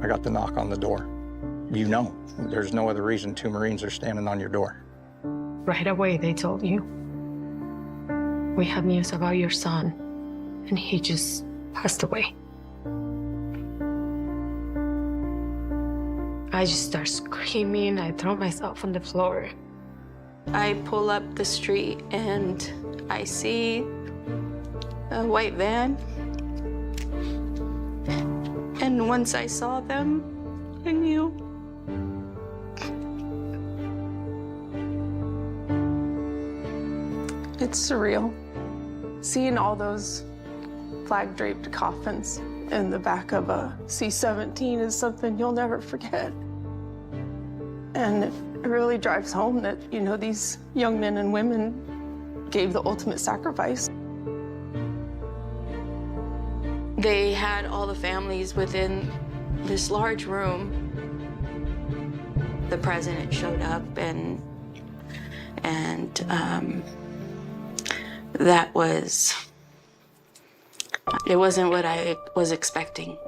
I got the knock on the door. You know, there's no other reason 2 Marines are standing on your door. Right away, they told you, we have news about your son, and he just passed away. I just start screaming. I throw myself on the floor. I pull up the street and I see a white van. And once I saw them, I knew. It's surreal. Seeing all those flag-draped coffins in the back of a C-17 is something you'll never forget. And it really drives home that, you know, these young men and women gave the ultimate sacrifice. They had all the families within this large room. The president showed up, and that was, it wasn't what I was expecting.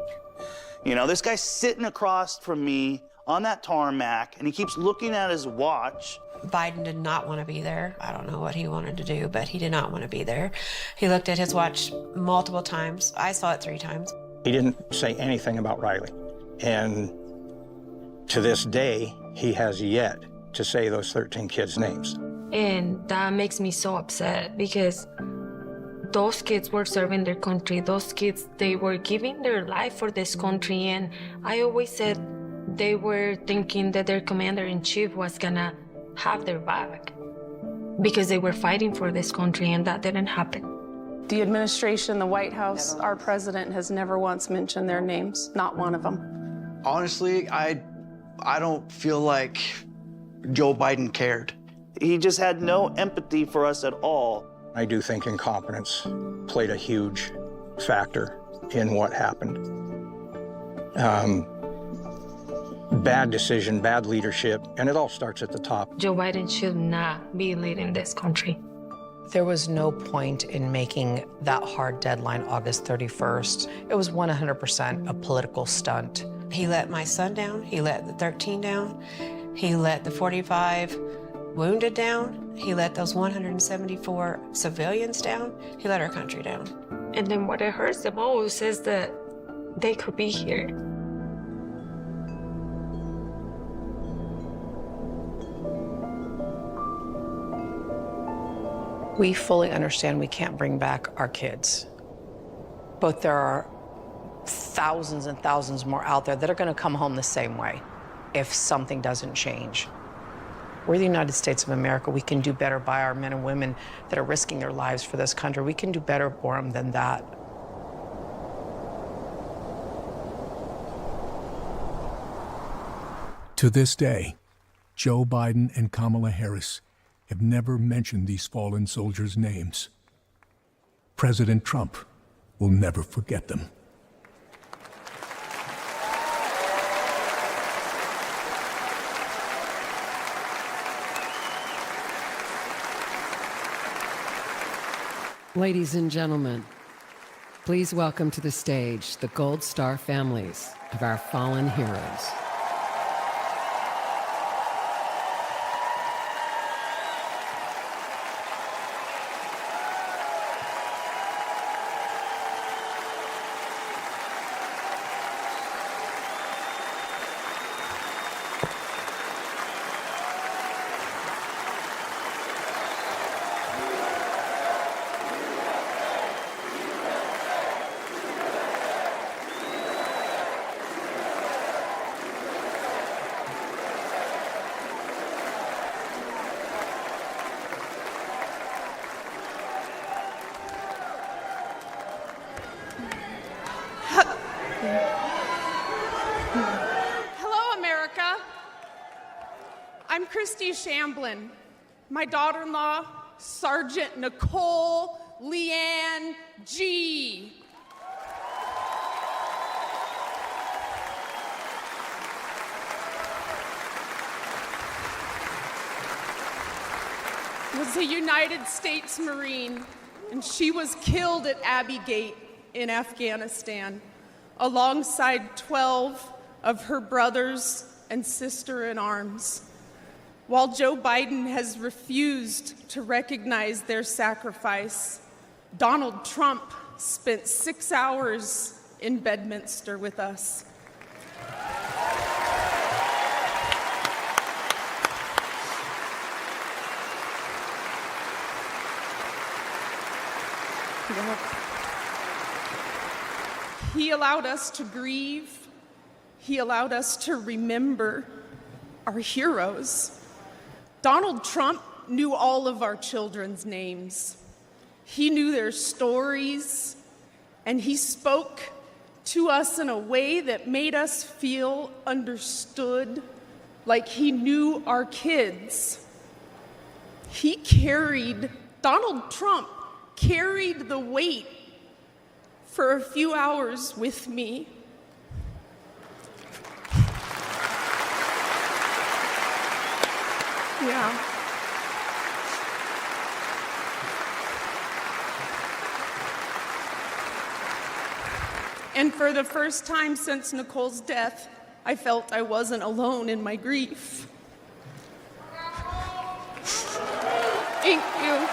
You know, this guy's sitting across from me on that tarmac, and he keeps looking at his watch. Biden did not want to be there. I don't know what he wanted to do, but he did not want to be there. He looked at his watch multiple times. I saw it 3 times. He didn't say anything about Riley. And to this day, he has yet to say those 13 kids' names. And that makes me so upset because those kids were serving their country. Those kids, they were giving their life for this country. And I always said they were thinking that their commander-in-chief was gonna have their back because they were fighting for this country, and that didn't happen. The administration, the White House, our president has never once mentioned their names, not one of them. Honestly, I don't feel like Joe Biden cared. He just had no empathy for us at all. I do think incompetence played a huge factor in what happened. Bad decision, bad leadership, and it all starts at the top. Joe Biden should not be leading this country. There was no point in making that hard deadline August 31st. It was 100% a political stunt. He let my son down. He let the 13 down. He let the 45 wounded down. He let those 174 civilians down. He let our country down. And then what it hurts the most is that they could be here. We fully understand we can't bring back our kids, but there are thousands and thousands more out there that are going to come home the same way if something doesn't change. We're the United States of America. We can do better by our men and women that are risking their lives for this country. We can do better for them than that. To this day, Joe Biden and Kamala Harris have never mentioned these fallen soldiers' names. President Trump will never forget them. Ladies and gentlemen, please welcome to the stage the Gold Star families of our fallen heroes. Hello, America. I'm Christy Shamblin. My daughter-in-law, Sergeant Nicole Leanne G. Was a United States Marine, and she was killed at Abbey Gate in Afghanistan, alongside 12 of her brothers and sister in arms. While Joe Biden has refused to recognize their sacrifice, Donald Trump spent 6 hours in Bedminster with us. He allowed us to grieve. He allowed us to remember our heroes. Donald Trump knew all of our children's names. He knew their stories, and he spoke to us in a way that made us feel understood, like he knew our kids. Donald Trump carried the weight for a few hours with me. Yeah. And for the first time since Nicole's death, I felt I wasn't alone in my grief. Thank you.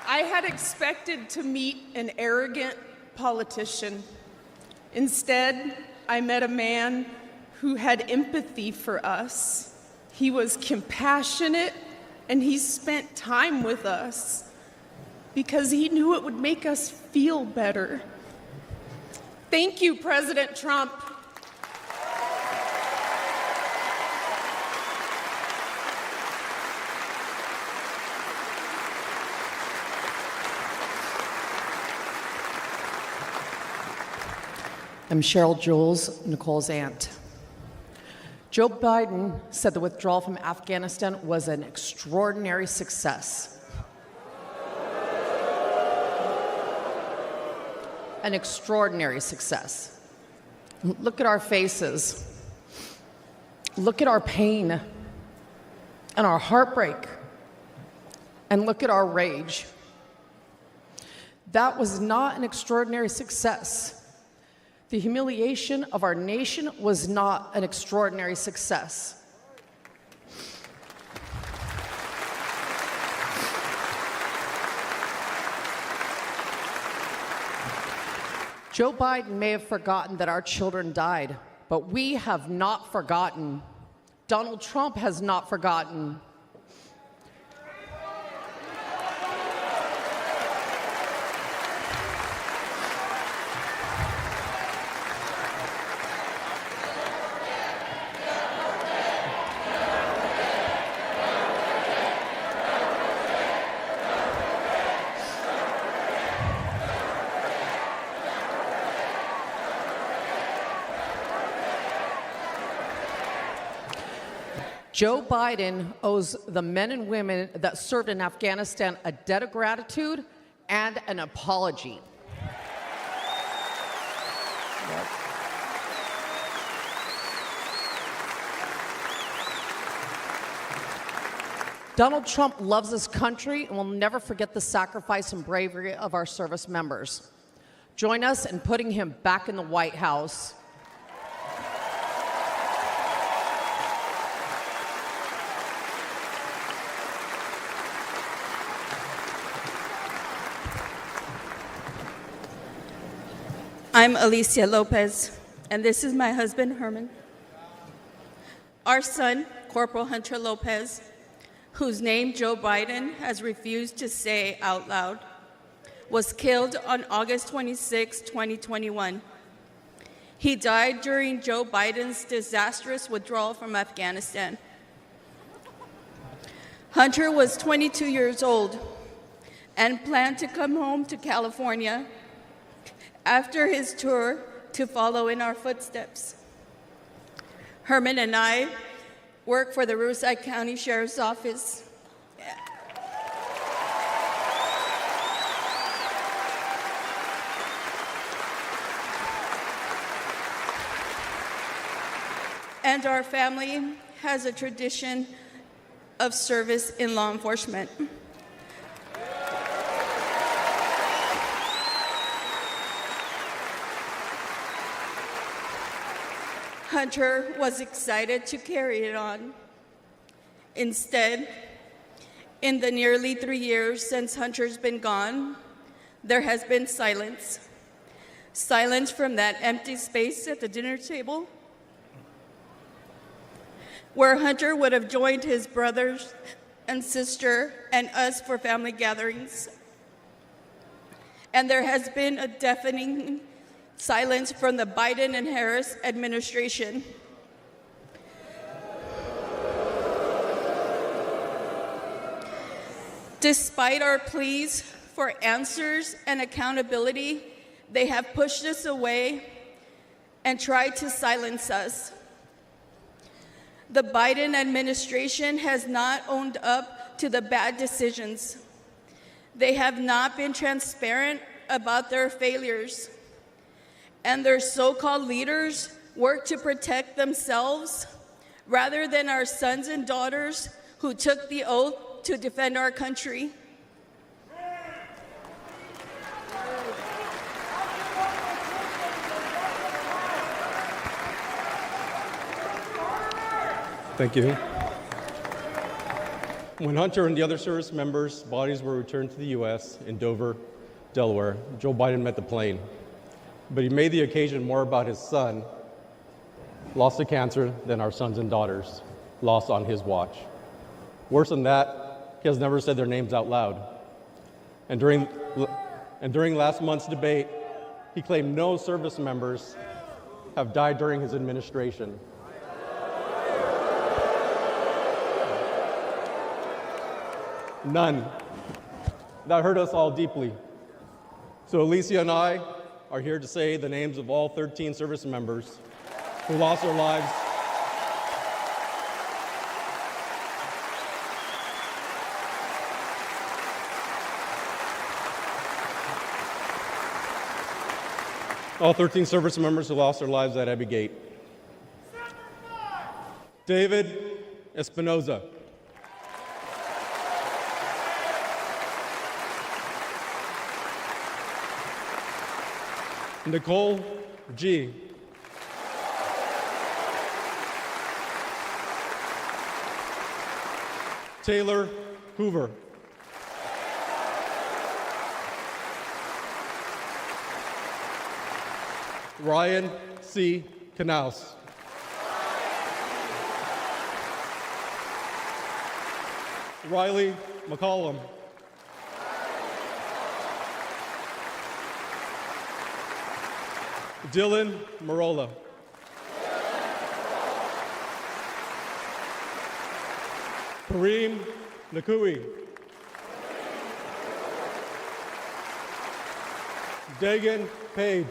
I had expected to meet an arrogant politician. Instead, I met a man who had empathy for us. He was compassionate, and he spent time with us because he knew it would make us feel better. Thank you, President Trump. I'm Cheryl Jules, Nicole's aunt. Joe Biden said the withdrawal from Afghanistan was an extraordinary success. An extraordinary success. Look at our faces. Look at our pain and our heartbreak. And look at our rage. That was not an extraordinary success. The humiliation of our nation was not an extraordinary success. Joe Biden may have forgotten that our children died, but we have not forgotten. Donald Trump has not forgotten. Joe Biden owes the men and women that served in Afghanistan a debt of gratitude and an apology. Yep. Donald Trump loves this country and will never forget the sacrifice and bravery of our service members. Join us in putting him back in the White House. I'm Alicia Lopez, and this is my husband, Herman. Our son, Corporal Hunter Lopez, whose name Joe Biden has refused to say out loud, was killed on August 26, 2021. He died during Joe Biden's disastrous withdrawal from Afghanistan. Hunter was 22 years old and planned to come home to California after his tour to follow in our footsteps. Herman and I work for the Riverside County Sheriff's Office. And our family has a tradition of service in law enforcement. Hunter was excited to carry it on. Instead, in the nearly 3 years since Hunter's been gone, there has been silence. Silence from that empty space at the dinner table, where Hunter would have joined his brothers and sister and us for family gatherings. And there has been a deafening silence from the Biden and Harris administration. Despite our pleas for answers and accountability, they have pushed us away and tried to silence us. The Biden administration has not owned up to the bad decisions. They have not been transparent about their failures. And their so-called leaders work to protect themselves rather than our sons and daughters who took the oath to defend our country. Thank you. When Hunter and the other service members' bodies were returned to the U.S. in Dover, Delaware, Joe Biden met the plane. But he made the occasion more about his son, lost to cancer, than our sons and daughters, lost on his watch. Worse than that, he has never said their names out loud. And during last month's debate, he claimed no service members have died during his administration. None. That hurt us all deeply. So Alicia and I are here to say the names of all 13 service members who lost their lives at Abbey Gate. David Espinoza. Nicole G. Taylor Hoover. Ryan C. Knaus. Riley McCollum. Dylan Marola. Kareem Nakui. Dagan Page.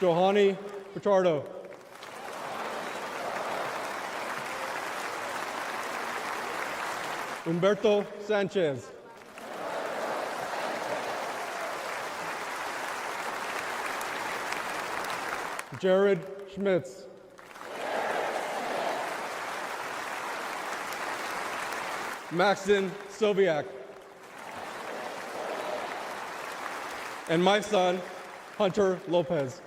Johanny Pichardo. Humberto Sanchez. Jared Schmitz. Maxton Soviak. And my son, Hunter Lopez.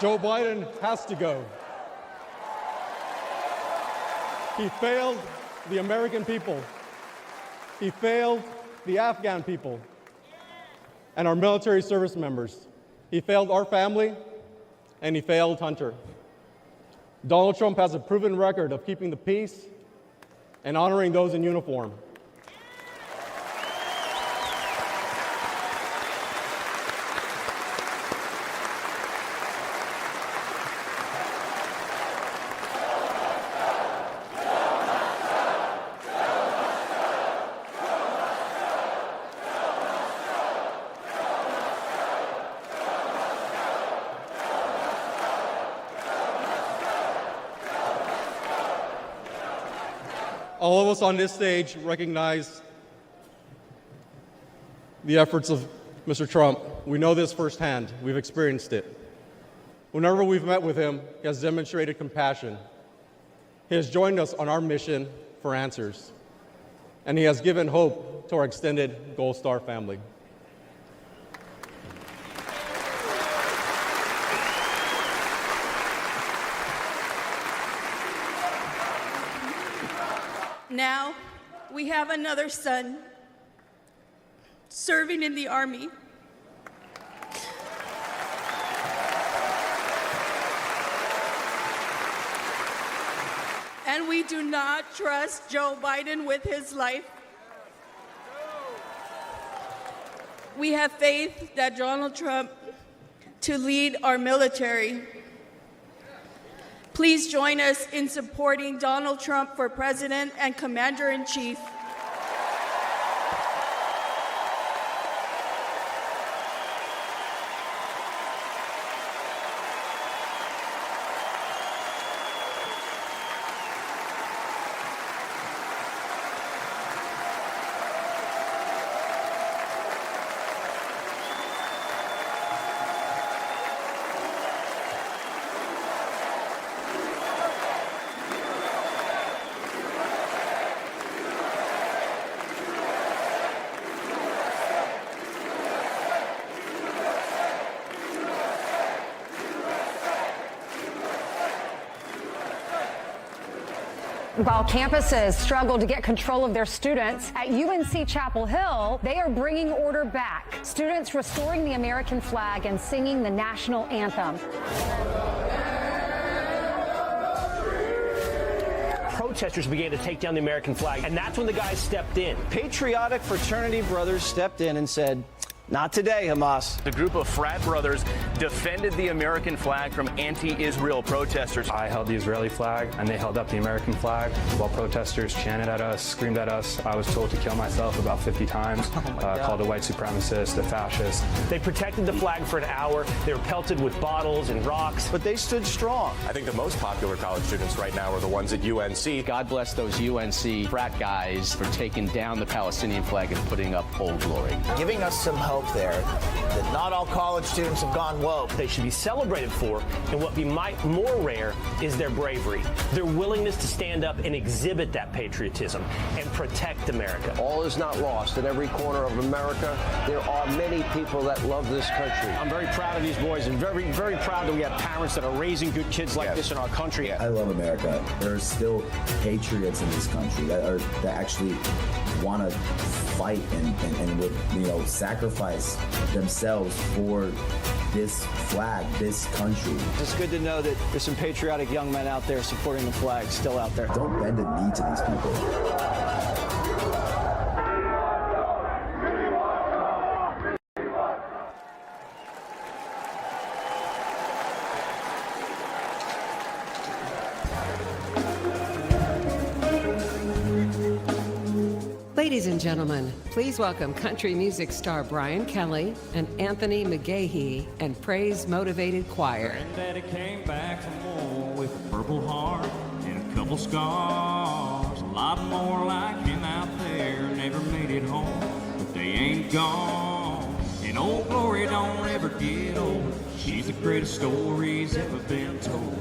Joe Biden has to go. He failed the American people. He failed the Afghan people and our military service members. He failed our family, and he failed Hunter. Donald Trump has a proven record of keeping the peace and honoring those in uniform. All of us on this stage recognize the efforts of Mr. Trump. We know this firsthand. We've experienced it. Whenever we've met with him, he has demonstrated compassion. He has joined us on our mission for answers, and he has given hope to our extended Gold Star family. Now, we have another son serving in the Army. And we do not trust Joe Biden with his life. We have faith that Donald Trump to lead our military. Please join us in supporting Donald Trump for President and Commander-in-Chief. While campuses struggle to get control of their students, at UNC Chapel Hill, they are bringing order back. Students restoring the American flag and singing the national anthem. Protesters began to take down the American flag, and that's when the guys stepped in. Patriotic fraternity brothers stepped in and said, "Not today, Hamas." The group of frat brothers defended the American flag from anti-Israel protesters. I held the Israeli flag, and they held up the American flag while protesters chanted at us, screamed at us. I was told to kill myself about 50 times, called a white supremacist, a fascist. They protected the flag for an hour. They were pelted with bottles and rocks. But they stood strong. I think the most popular college students right now are the ones at UNC. God bless those UNC frat guys for taking down the Palestinian flag and putting up Old Glory. Giving us some hope there that not all college students have gone woke. They should be celebrated for, and what be more rare is their bravery, their willingness to stand up and exhibit that patriotism and protect America. All is not lost. In every corner of America, there are many people that love this country. I'm very proud of these boys and very, very proud that we have parents that are raising good kids like this in our country. I love America. There are still patriots in this country that actually want to fight and would, sacrifice themselves for this flag, this country. It's good to know that there's some patriotic young men out there supporting the flag still out there. Don't bend the knee to these people. Ladies and gentlemen, please welcome country music star Brian Kelly and Anthony McGahee and Praise Motivated Choir. Granddaddy came back from war with a purple heart and a couple scars. A lot more like him out there never made it home, but they ain't gone. And Old Glory don't ever get old. She's the greatest story's ever been told.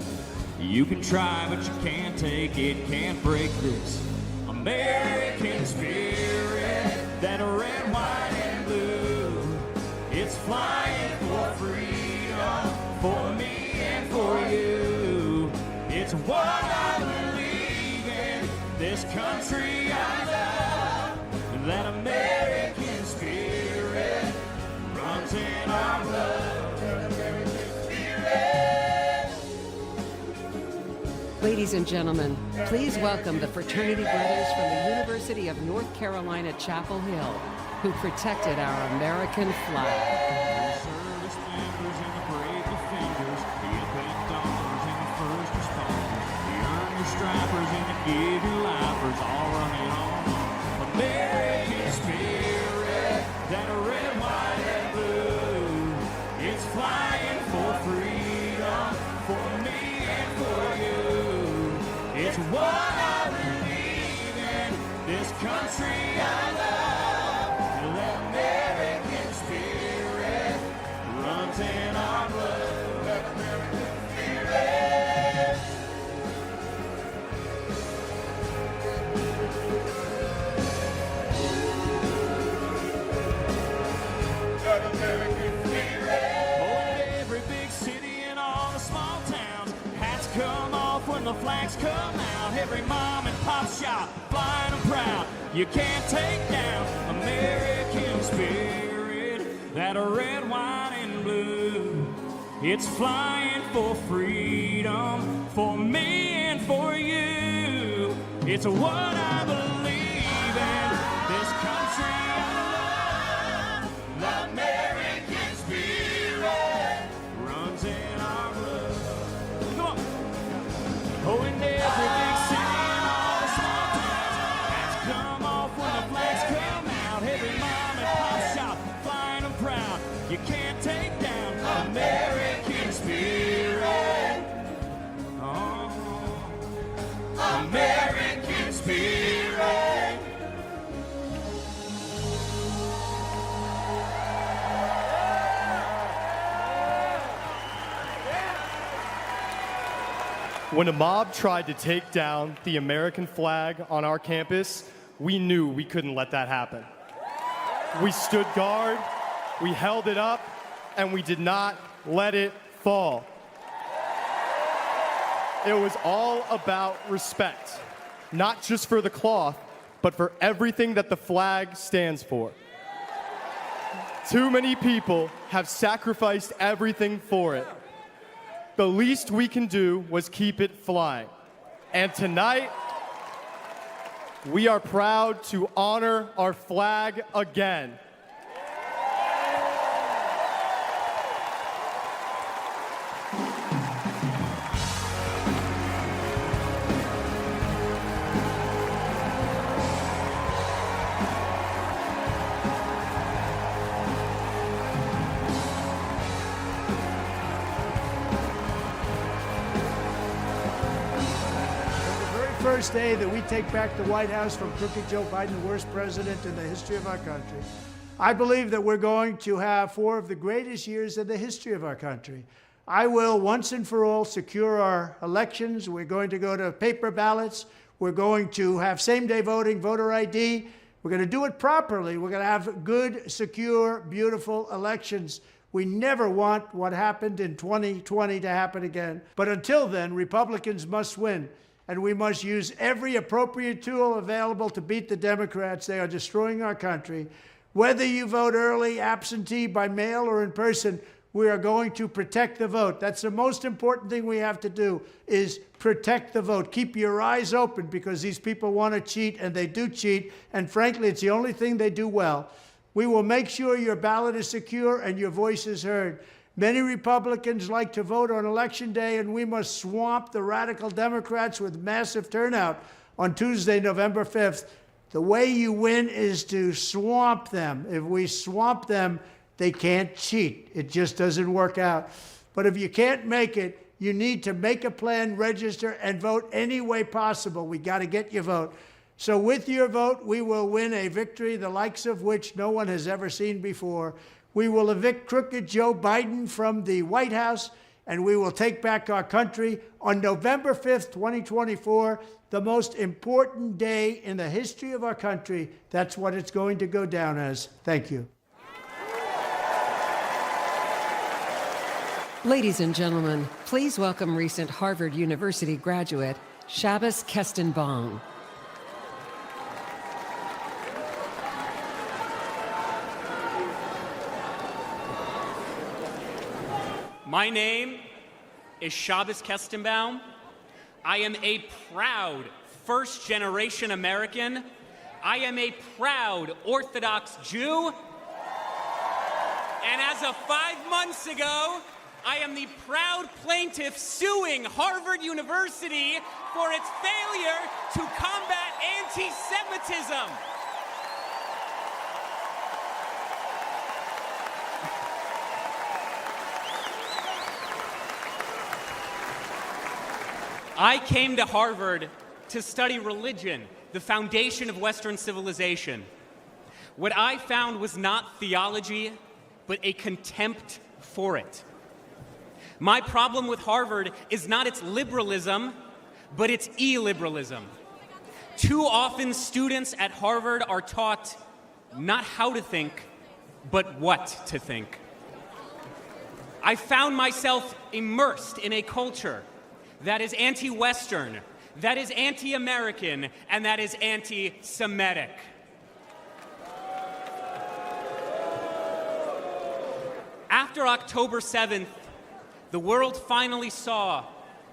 You can try, but you can't take it, can't break this American spirit, that red, white, and blue. It's flying for freedom, for me and for you. It's what I believe in, this country I love. That American spirit runs in our blood. That American spirit. Ladies and gentlemen, please welcome the fraternity brothers from the University of North Carolina, Chapel Hill, who protected our American flag. Service members and the brave defenders, the up-and-downers and the first responders, the earners, stripers, and the give-your-lifers, all running on American spirit, that red, white, and blue. It's flying for freedom, for me and for you. It's what I believe in, country I love, the American spirit runs in our blood, that American spirit. That American spirit. Oh, in every big city and all the small towns, hats come off when the flags come out. Every mom and pop shop flying them proud. You can't take down American spirit, that red, white, and blue. It's flying for freedom, for me and for you. It's what I believe in, this country I love. The American spirit runs in our blood. Come on. Oh, in every big city and all the small towns, hats come off when the flags come out. Every mom and pop shop flying them proud. You can't take down American spirit. Oh, American spirit. When a mob tried to take down the American flag on our campus, we knew we couldn't let that happen. We stood guard, we held it up, and we did not let it fall. It was all about respect, not just for the cloth, but for everything that the flag stands for. Too many people have sacrificed everything for it. The least we can do was keep it flying. And tonight, we are proud to honor our flag again. First day that we take back the White House from crooked Joe Biden, the worst president in the history of our country, I believe that we're going to have 4 of the greatest years in the history of our country. I will once and for all secure our elections. We're going to go to paper ballots. We're going to have same-day voting, voter ID. We're going to do it properly. We're going to have good, secure, beautiful elections. We never want what happened in 2020 to happen again. But until then, Republicans must win. And we must use every appropriate tool available to beat the Democrats. They are destroying our country. Whether you vote early, absentee, by mail, or in person, we are going to protect the vote. That's the most important thing we have to do, is protect the vote. Keep your eyes open, because these people want to cheat, and they do cheat. And frankly, it's the only thing they do well. We will make sure your ballot is secure and your voice is heard. Many Republicans like to vote on Election Day, and we must swamp the radical Democrats with massive turnout on Tuesday, November 5th. The way you win is to swamp them. If we swamp them, they can't cheat. It just doesn't work out. But if you can't make it, you need to make a plan, register, and vote any way possible. We got to get your vote. So with your vote, we will win a victory the likes of which no one has ever seen before. We will evict crooked Joe Biden from the White House, and we will take back our country on November 5th, 2024, the most important day in the history of our country. That's what it's going to go down as. Thank you. Ladies and gentlemen, please welcome recent Harvard University graduate, Shabbos Kestenbaum. My name is Shabbos Kestenbaum. I am a proud first-generation American. I am a proud Orthodox Jew. And as of 5 months ago, I am the proud plaintiff suing Harvard University for its failure to combat anti-Semitism. I came to Harvard to study religion the foundation of Western civilization, what I found was not theology, but a contempt for it. My problem with Harvard is not its liberalism, but its illiberalism. Too often, students at Harvard are taught not how to think, but what to think. I found myself immersed in a culture that is anti-Western, that is anti-American, and that is anti-Semitic. After October 7th, the world finally saw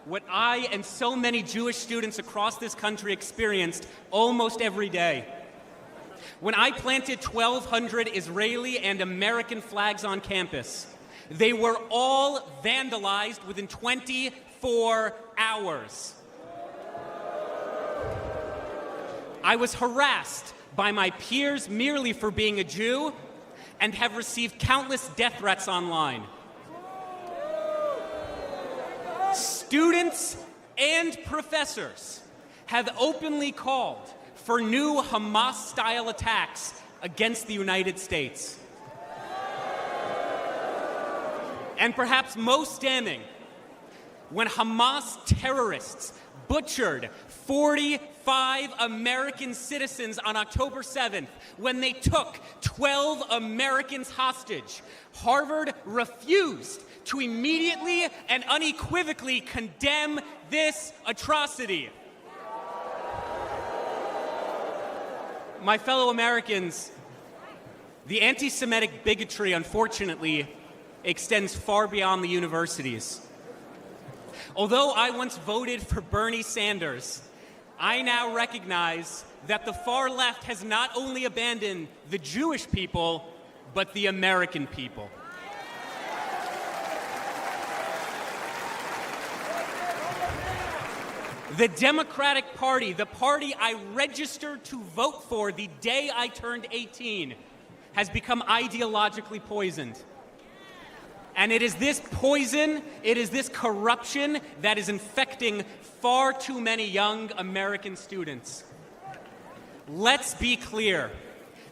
what I and so many Jewish students across this country experienced almost every day. When I planted 1,200 Israeli and American flags on campus, they were all vandalized within 24 hours. I was harassed by my peers merely for being a Jew and have received countless death threats online. Students and professors have openly called for new Hamas-style attacks against the United States. And perhaps most damning, when Hamas terrorists butchered 45 American citizens on October 7th, when they took 12 Americans hostage, Harvard refused to immediately and unequivocally condemn this atrocity. My fellow Americans, the anti-Semitic bigotry, unfortunately, extends far beyond the universities. Although I once voted for Bernie Sanders, I now recognize that the far left has not only abandoned the Jewish people, but the American people. The Democratic Party, the party I registered to vote for the day I turned 18, has become ideologically poisoned. And it is this poison, it is this corruption that is infecting far too many young American students. Let's be clear.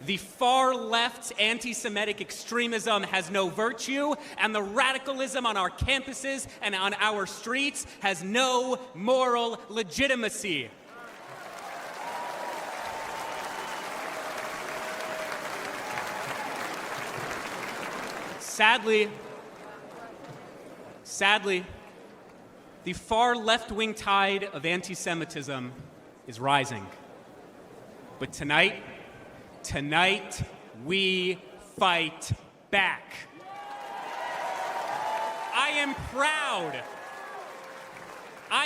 The far left's anti-Semitic extremism has no virtue, and the radicalism on our campuses and on our streets has no moral legitimacy. Sadly, the far left-wing tide of anti-Semitism is rising. But tonight we fight back. I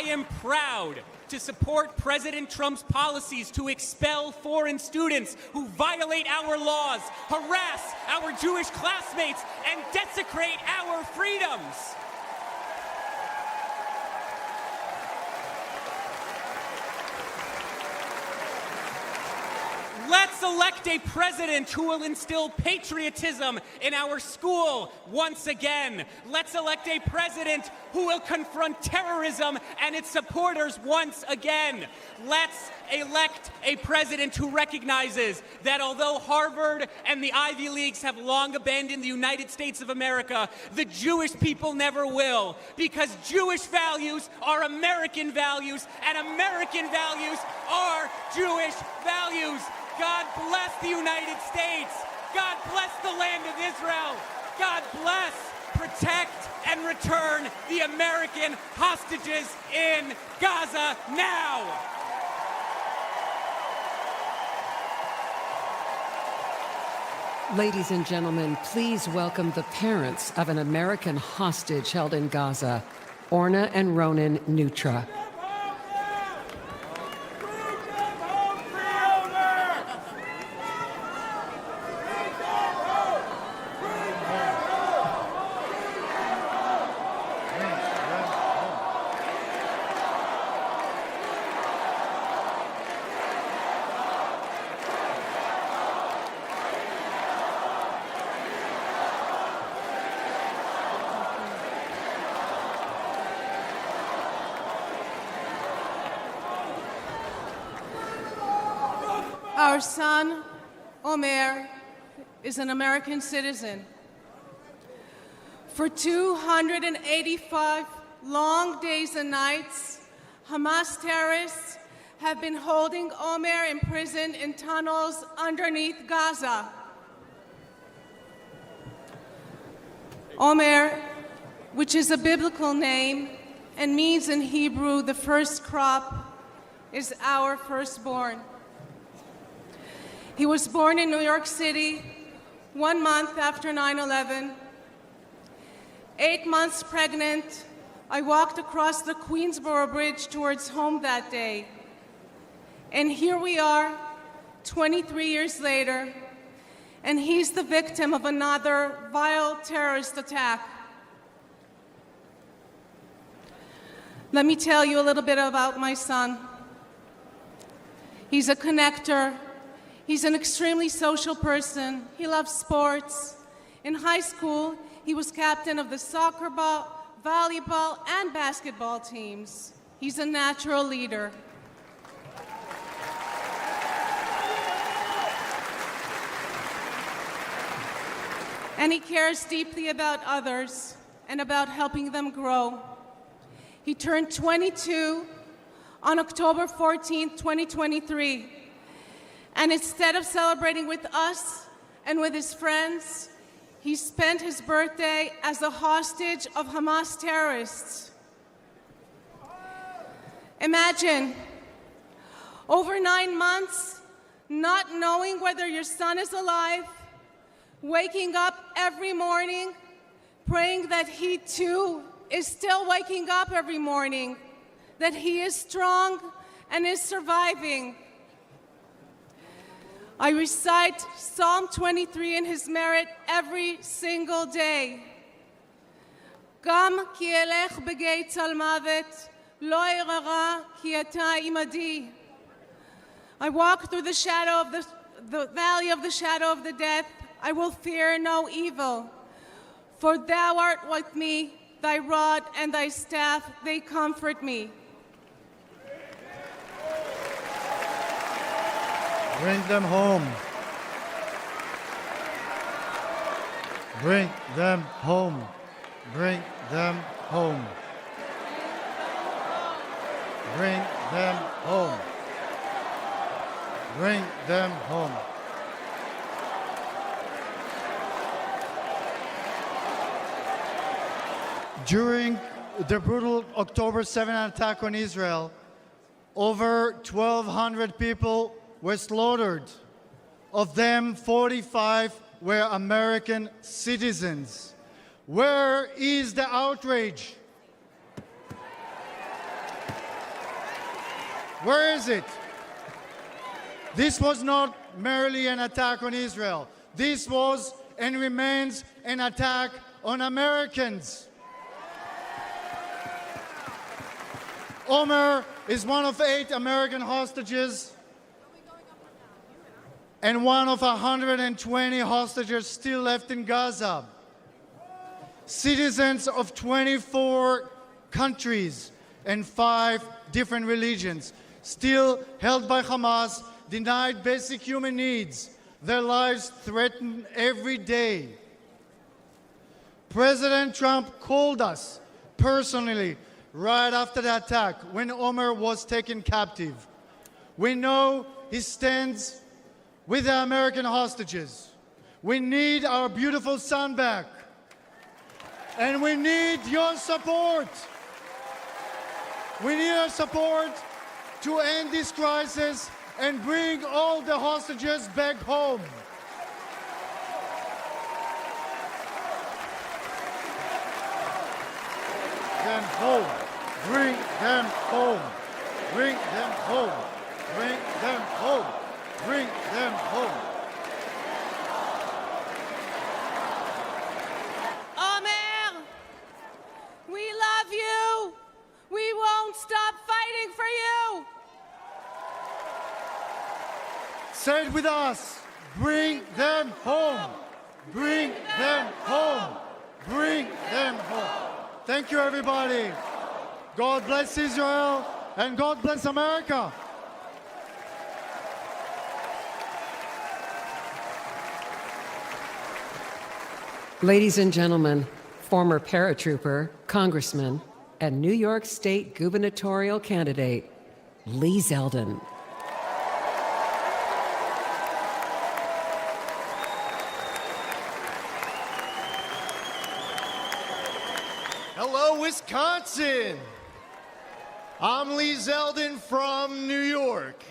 am proud to support President Trump's policies to expel foreign students who violate our laws, harass our Jewish classmates, and desecrate our freedoms. Let's elect a president who will instill patriotism in our school once again. Let's elect a president who will confront terrorism and its supporters once again. Let's elect a president who recognizes that although Harvard and the Ivy Leagues have long abandoned the United States of America, the Jewish people never will, because Jewish values are American values, and American values are Jewish values. God bless the United States. God bless the land of Israel. God bless, protect, and return the American hostages in Gaza now. Ladies and gentlemen, please welcome the parents of an American hostage held in Gaza, Orna and Ronan Nutra. Our son, Omer, is an American citizen. For 285 long days and nights, Hamas terrorists have been holding Omer imprisoned in tunnels underneath Gaza. Omer, which is a biblical name and means in Hebrew the first crop, is our firstborn. He was born in New York City 1 month after 9/11. 8 months pregnant, I walked across the Queensboro Bridge towards home that day. And here we are, 23 years later, and he's the victim of another vile terrorist attack. Let me tell you a little bit about my son. He's a connector. He's an extremely social person. He loves sports. In high school, he was captain of the soccer ball, volleyball, and basketball teams. He's a natural leader. And he cares deeply about others and about helping them grow. He turned 22 on October 14th, 2023. And instead of celebrating with us and with his friends, he spent his birthday as a hostage of Hamas terrorists. Imagine, over 9 months, not knowing whether your son is alive, waking up every morning, praying that he too is still waking up every morning, that he is strong and is surviving. I recite Psalm 23 in his merit every single day. Gam ki elech begei tzal mavet, lo erara ki ata imadi. I walk through the shadow of the valley of the shadow of the death. I will fear no evil, for thou art with me, thy rod and thy staff, they comfort me. Bring them home. Bring them home. Bring them home. Bring them home. Bring them home. During the brutal October 7th attack on Israel, over 1,200 people were slaughtered. Of them, 45 were American citizens. Where is the outrage? Where is it? This was not merely an attack on Israel. This was and remains an attack on Americans. Omer is one of 8 American hostages and one of 120 hostages still left in Gaza. Citizens of 24 countries and 5 different religions, still held by Hamas, denied basic human needs, their lives threatened every day. President Trump called us personally right after the attack when Omer was taken captive. We know he stands with the American hostages. We need our beautiful son back. And we need your support. We need your support to end this crisis and bring all the hostages back home. Them home. Bring them home. Bring them home. Bring them home. Bring them home. Omer, we love you. We won't stop fighting for you. Say it with us. Bring them home. Bring them home. Bring them home. Thank you, everybody. God bless Israel and God bless America. Ladies and gentlemen, former paratrooper, congressman, and New York State gubernatorial candidate, Lee Zeldin. Hello, Wisconsin. I'm Lee Zeldin from New York.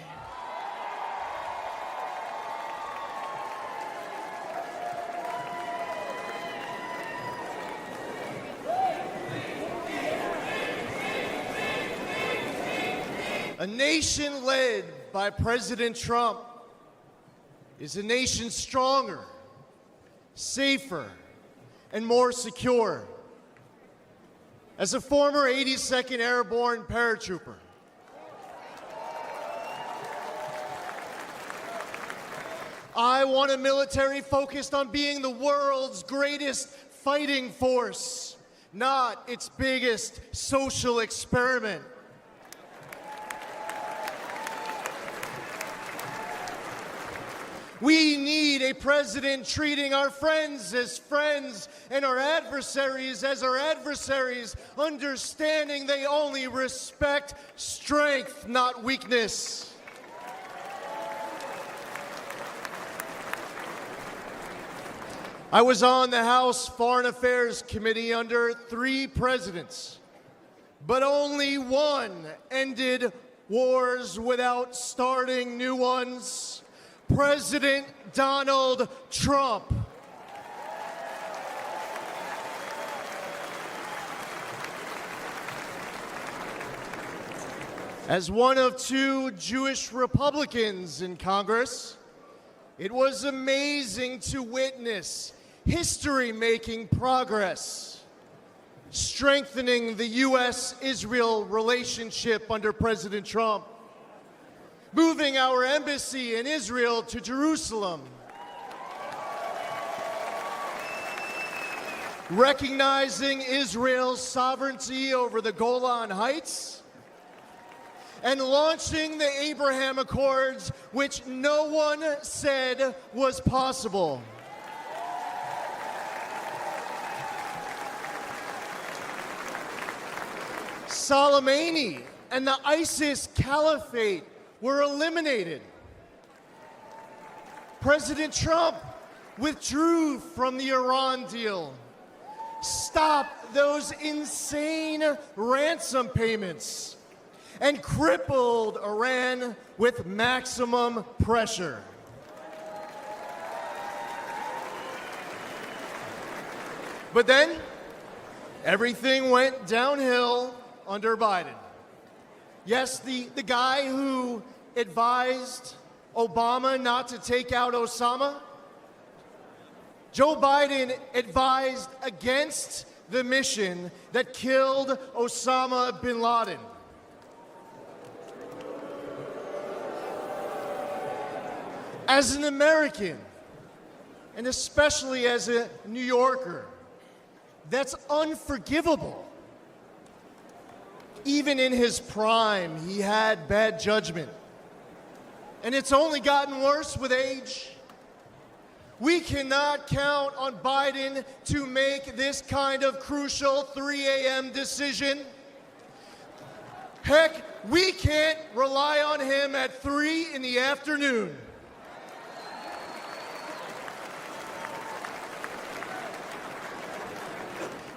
A nation led by President Trump is a nation stronger, safer, and more secure. As a former 82nd Airborne paratrooper, I want a military focused on being the world's greatest fighting force, not its biggest social experiment. We need a president treating our friends as friends and our adversaries as our adversaries, understanding they only respect strength, not weakness. I was on the House Foreign Affairs Committee under 3 presidents, but only one ended wars without starting new ones. President Donald Trump. As one of 2 Jewish Republicans in Congress, it was amazing to witness history-making progress, strengthening the U.S.-Israel relationship under President Trump, moving our embassy in Israel to Jerusalem, recognizing Israel's sovereignty over the Golan Heights, and launching the Abraham Accords, which no one said was possible. Soleimani and the ISIS Caliphate were eliminated. President Trump withdrew from the Iran deal, stopped those insane ransom payments, and crippled Iran with maximum pressure. But then, everything went downhill under Biden. Yes, the guy who advised Obama not to take out Osama, Joe Biden advised against the mission that killed Osama bin Laden. As an American, and especially as a New Yorker, that's unforgivable. Even in his prime, he had bad judgment. And it's only gotten worse with age. We cannot count on Biden to make this kind of crucial 3 a.m. decision. Heck, we can't rely on him at 3 in the afternoon.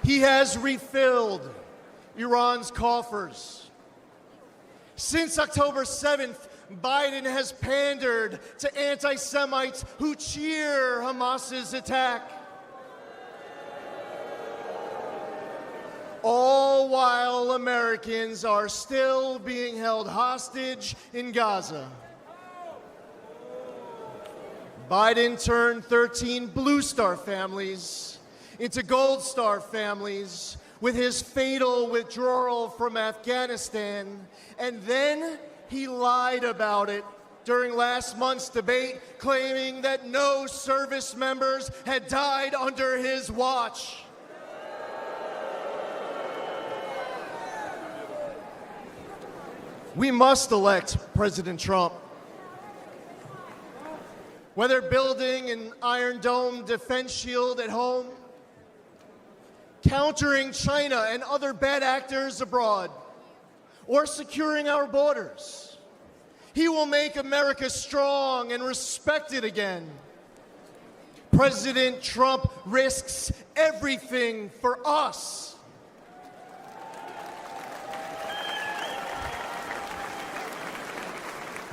He has refilled Iran's coffers. Since October 7th, Biden has pandered to anti-Semites who cheer Hamas's attack. All while Americans are still being held hostage in Gaza. Biden turned 13 Blue Star families into Gold Star families with his fatal withdrawal from Afghanistan, and then he lied about it during last month's debate, claiming that no service members had died under his watch. We must elect President Trump. Whether building an Iron Dome defense shield at home, countering China and other bad actors abroad, or securing our borders. He will make America strong and respected again. President Trump risks everything for us.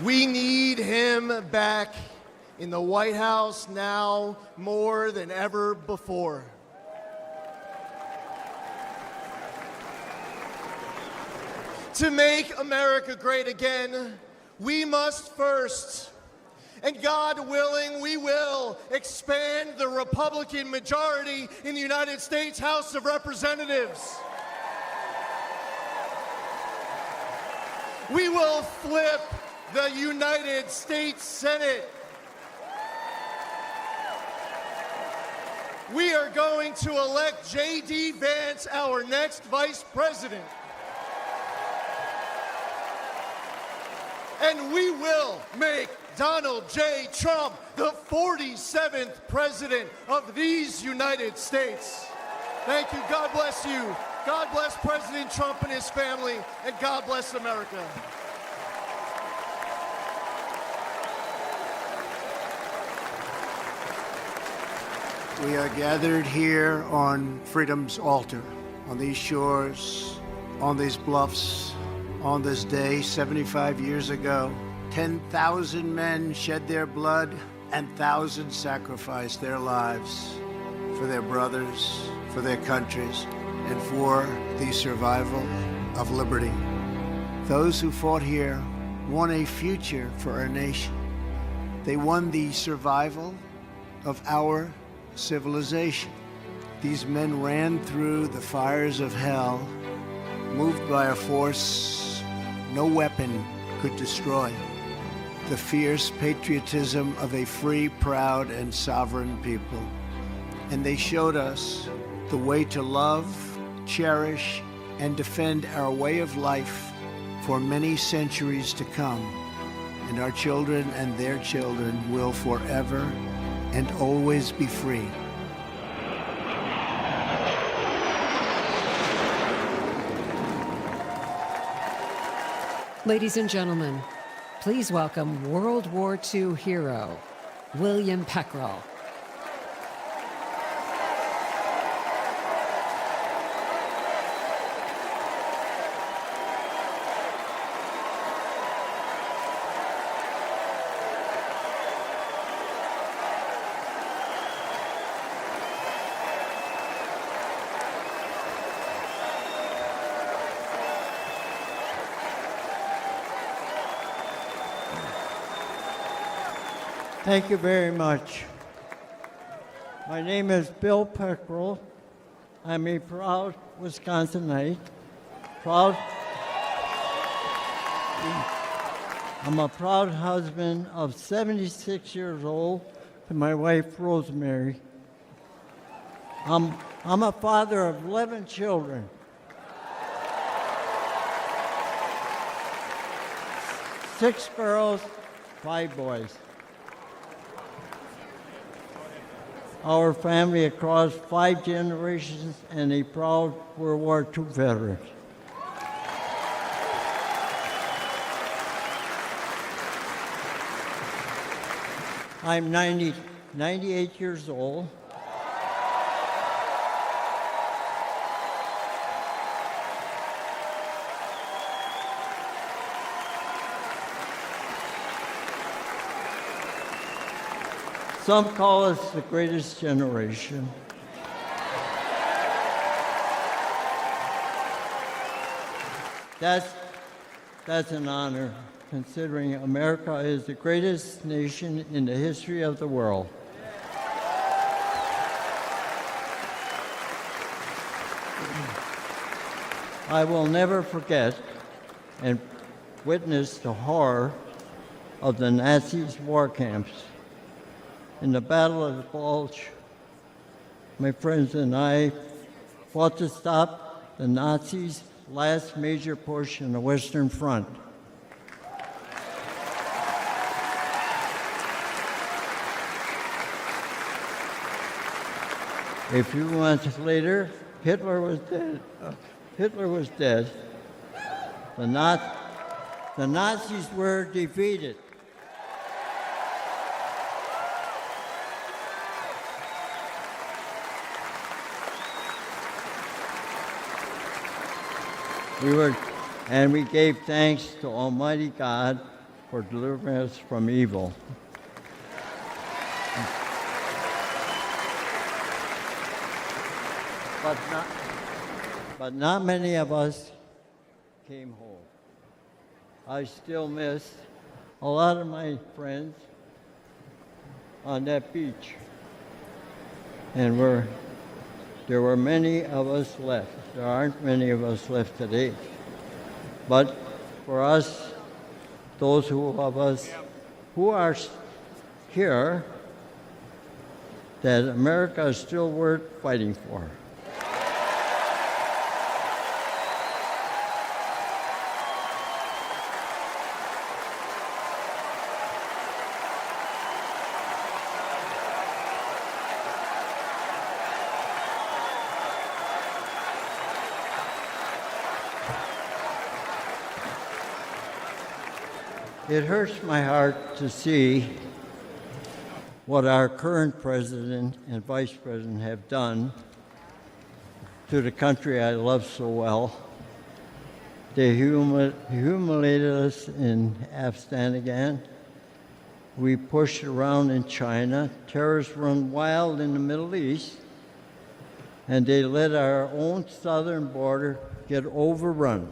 We need him back in the White House now more than ever before. To make America great again, we must first, and God willing, we will expand the Republican majority in the United States House of Representatives. We will flip the United States Senate. We are going to elect J.D. Vance, our next vice president. And we will make Donald J. Trump the 47th president of these United States. Thank you. God bless you. God bless President Trump and his family, and God bless America. We are gathered here on freedom's altar, on these shores, on these bluffs, on this day 75 years ago. 10,000 men shed their blood and thousands sacrificed their lives for their brothers, for their countries, and for the survival of liberty. Those who fought here won a future for our nation. They won the survival of our civilization. These men ran through the fires of hell, moved by a force no weapon could destroy. The fierce patriotism of a free, proud, and sovereign people. And they showed us the way to love, cherish, and defend our way of life for many centuries to come. And our children and their children will forever and always be free. Ladies and gentlemen, please welcome World War II hero, William Peckrell. Thank you very much. My name is Bill Peckrell. I'm a proud Wisconsinite. I'm a proud husband of 76 years old to my wife, Rosemary. I'm a father of 11 children. 6 girls, 5 boys. Our family across 5 generations and a proud World War II veteran. I'm 98 years old. Some call us the greatest generation. That's an honor, considering America is the greatest nation in the history of the world. I will never forget and witness the horror of the Nazis' war camps. In the Battle of the Bulge, my friends and I fought to stop the Nazis' last major push in the Western Front. A few months later, Hitler was dead. Hitler was dead. The Nazis were defeated. We gave thanks to Almighty God for delivering us from evil. But not many of us came home. I still miss a lot of my friends on that beach. And there were many of us left. There aren't many of us left today. But for us, those of us who are here, that America is still worth fighting for. It hurts my heart to see what our current president and vice president have done to the country I love so well. They humiliated us in Afghanistan. We pushed around in China. Terrorists run wild in the Middle East. And they let our own southern border get overrun.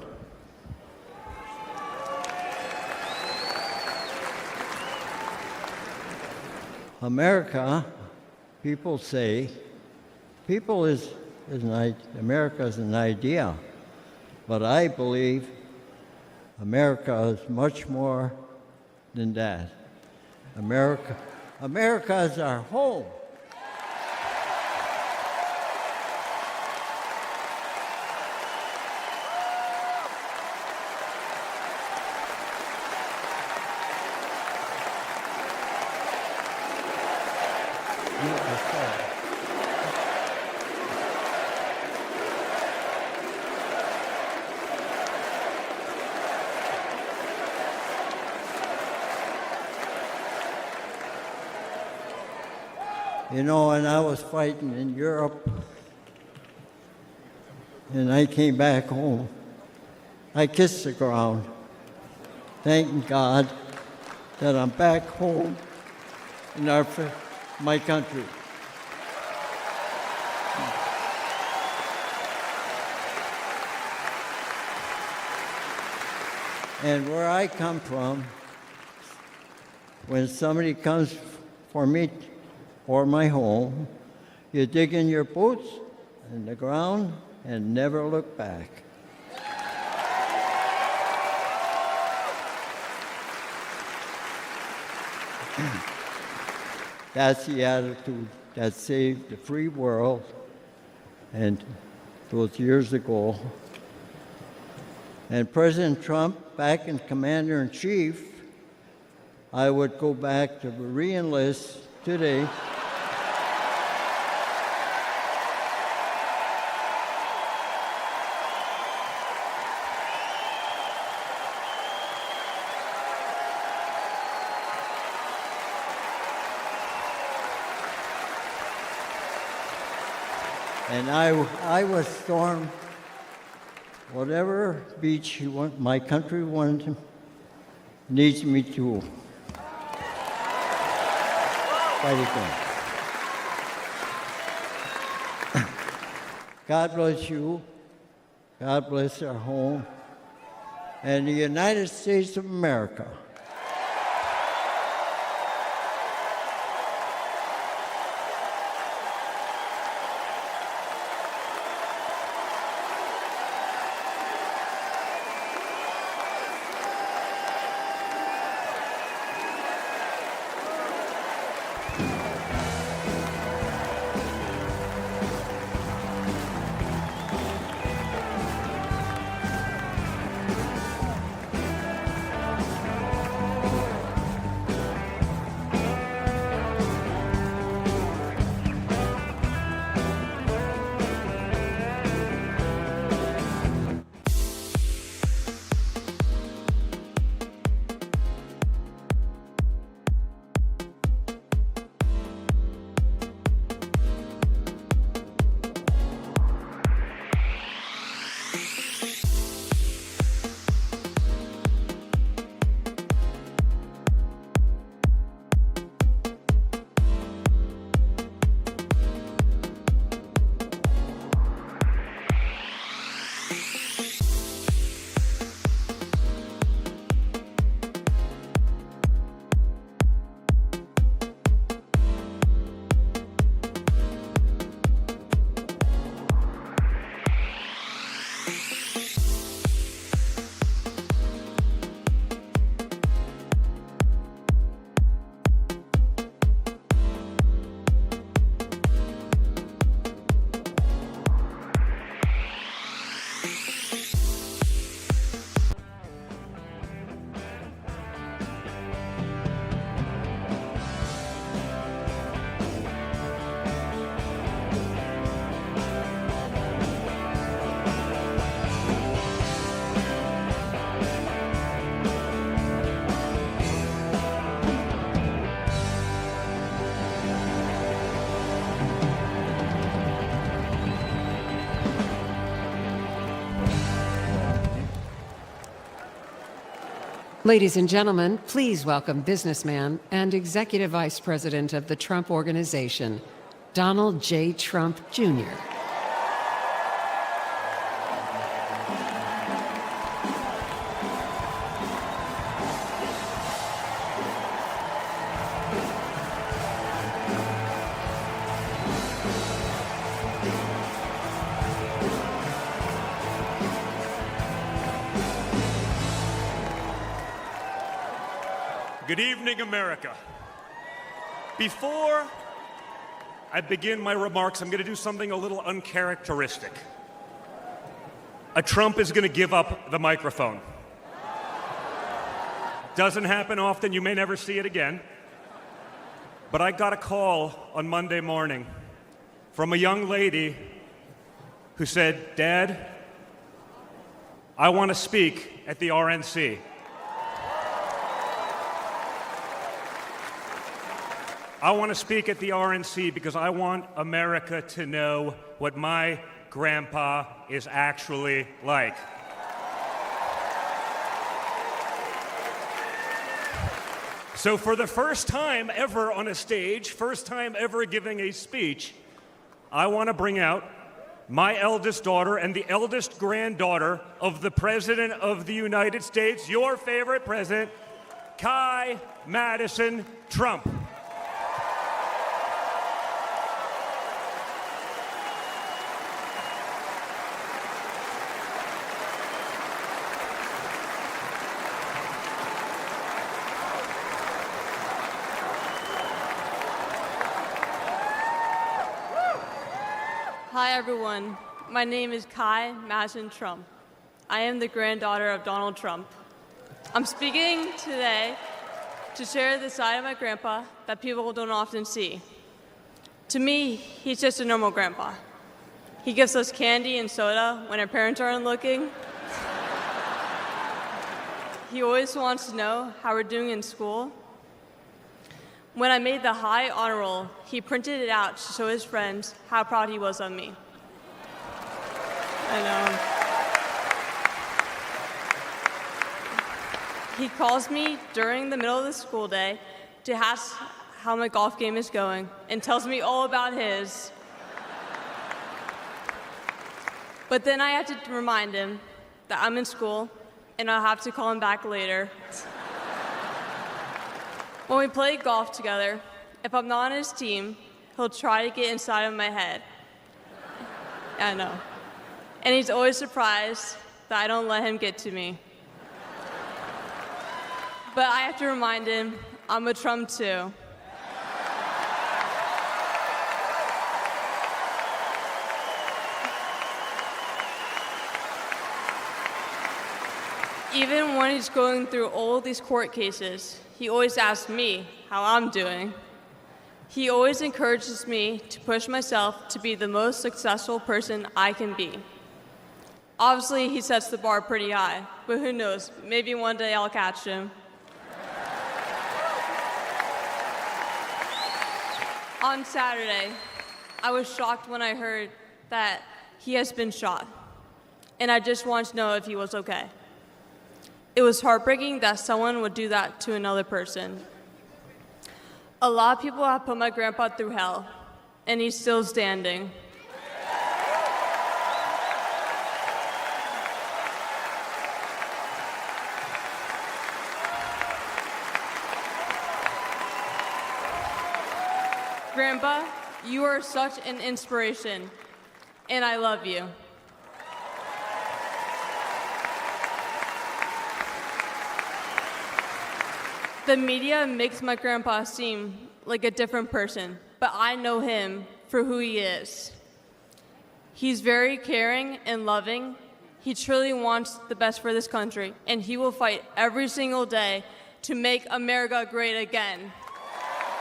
America, people say, America is an idea, but I believe America is much more than that. America is our home. You know, when I was fighting in Europe and I came back home, I kissed the ground, thanking God that I'm back home in my country. And where I come from, when somebody comes for me or my home, you dig in your boots in the ground and never look back. That's the attitude that saved the free world, and those years ago. And President Trump, back in Commander-in-Chief, I would go back to re-enlist today. And I would storm whatever beach my country needs me to fight again. God bless you. God bless our home and the United States of America. Ladies and gentlemen, please welcome businessman and Executive Vice President of the Trump Organization, Donald J. Trump, Jr. Good evening, America. Before I begin my remarks, I'm going to do something a little uncharacteristic. A Trump is going to give up the microphone. Doesn't happen often. You may never see it again. But I got a call on Monday morning from a young lady who said, "Dad, I want to speak at the RNC." I want to speak at the RNC because I want America to know what my grandpa is actually like. So for the first time ever on a stage, first time ever giving a speech, I want to bring out my eldest daughter and the eldest granddaughter of the President of the United States, your favorite president, Kai Madison Trump. Hi, everyone. My name is Kai Madison Trump. I am the granddaughter of Donald Trump. I'm speaking today to share the side of my grandpa that people don't often see. To me, he's just a normal grandpa. He gives us candy and soda when our parents aren't looking. He always wants to know how we're doing in school. When I made the high honor roll, he printed it out to show his friends how proud he was of me. I know. He calls me during the middle of the school day to ask how my golf game is going and tells me all about his. But then I have to remind him that I'm in school and I'll have to call him back later. When we play golf together, if I'm not on his team, he'll try to get inside of my head. I know. And he's always surprised that I don't let him get to me. But I have to remind him, I'm a Trump too. Even when he's going through all these court cases, he always asks me how I'm doing. He always encourages me to push myself to be the most successful person I can be. Obviously, he sets the bar pretty high, but who knows, maybe one day I'll catch him. On Saturday, I was shocked when I heard that he has been shot, and I just wanted to know if he was okay. It was heartbreaking that someone would do that to another person. A lot of people have put my grandpa through hell, and he's still standing. Grandpa, you are such an inspiration, and I love you. The media makes my grandpa seem like a different person, but I know him for who he is. He's very caring and loving. He truly wants the best for this country, and he will fight every single day to make America great again.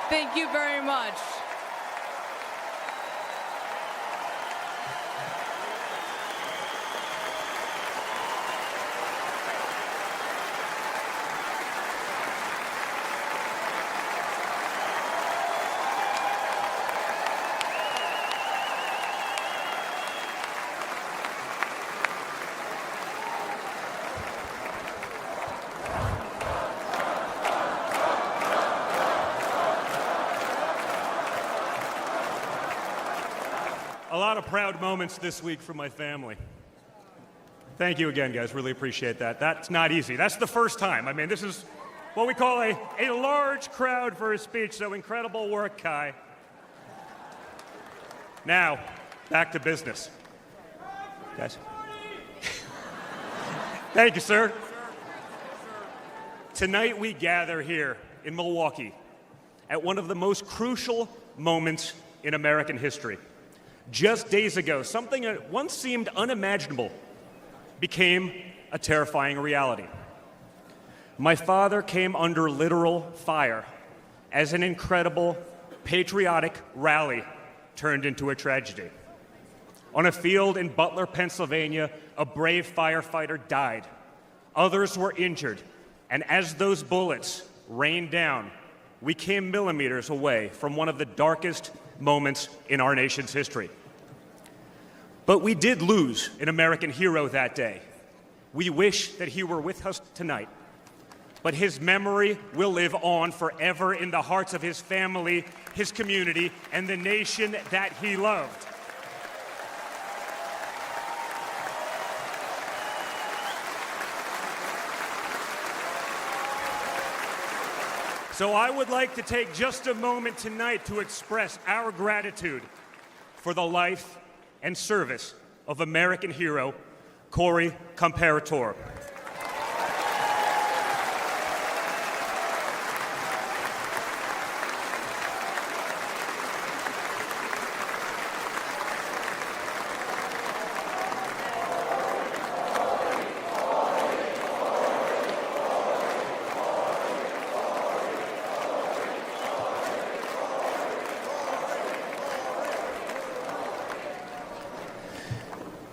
Thank you very much. lot of proud moments this week from my family. Thank you again, guys. Really appreciate that. That's not easy. That's the first time. I mean, this is what we call a large crowd for a speech, so incredible work, Kai. Now, back to business. Guys. Thank you, sir. Tonight we gather here in Milwaukee at one of the most crucial moments in American history. Just days ago, something that once seemed unimaginable became a terrifying reality. My father came under literal fire as an incredible, patriotic rally turned into a tragedy. On a field in Butler, Pennsylvania, a brave firefighter died. Others were injured, and as those bullets rained down, we came millimeters away from one of the darkest moments in our nation's history. But we did lose an American hero that day. We wish that he were with us tonight, but his memory will live on forever in the hearts of his family, his community, and the nation that he loved. So I would like to take just a moment tonight to express our gratitude for the life and service of American hero Corey Comparator.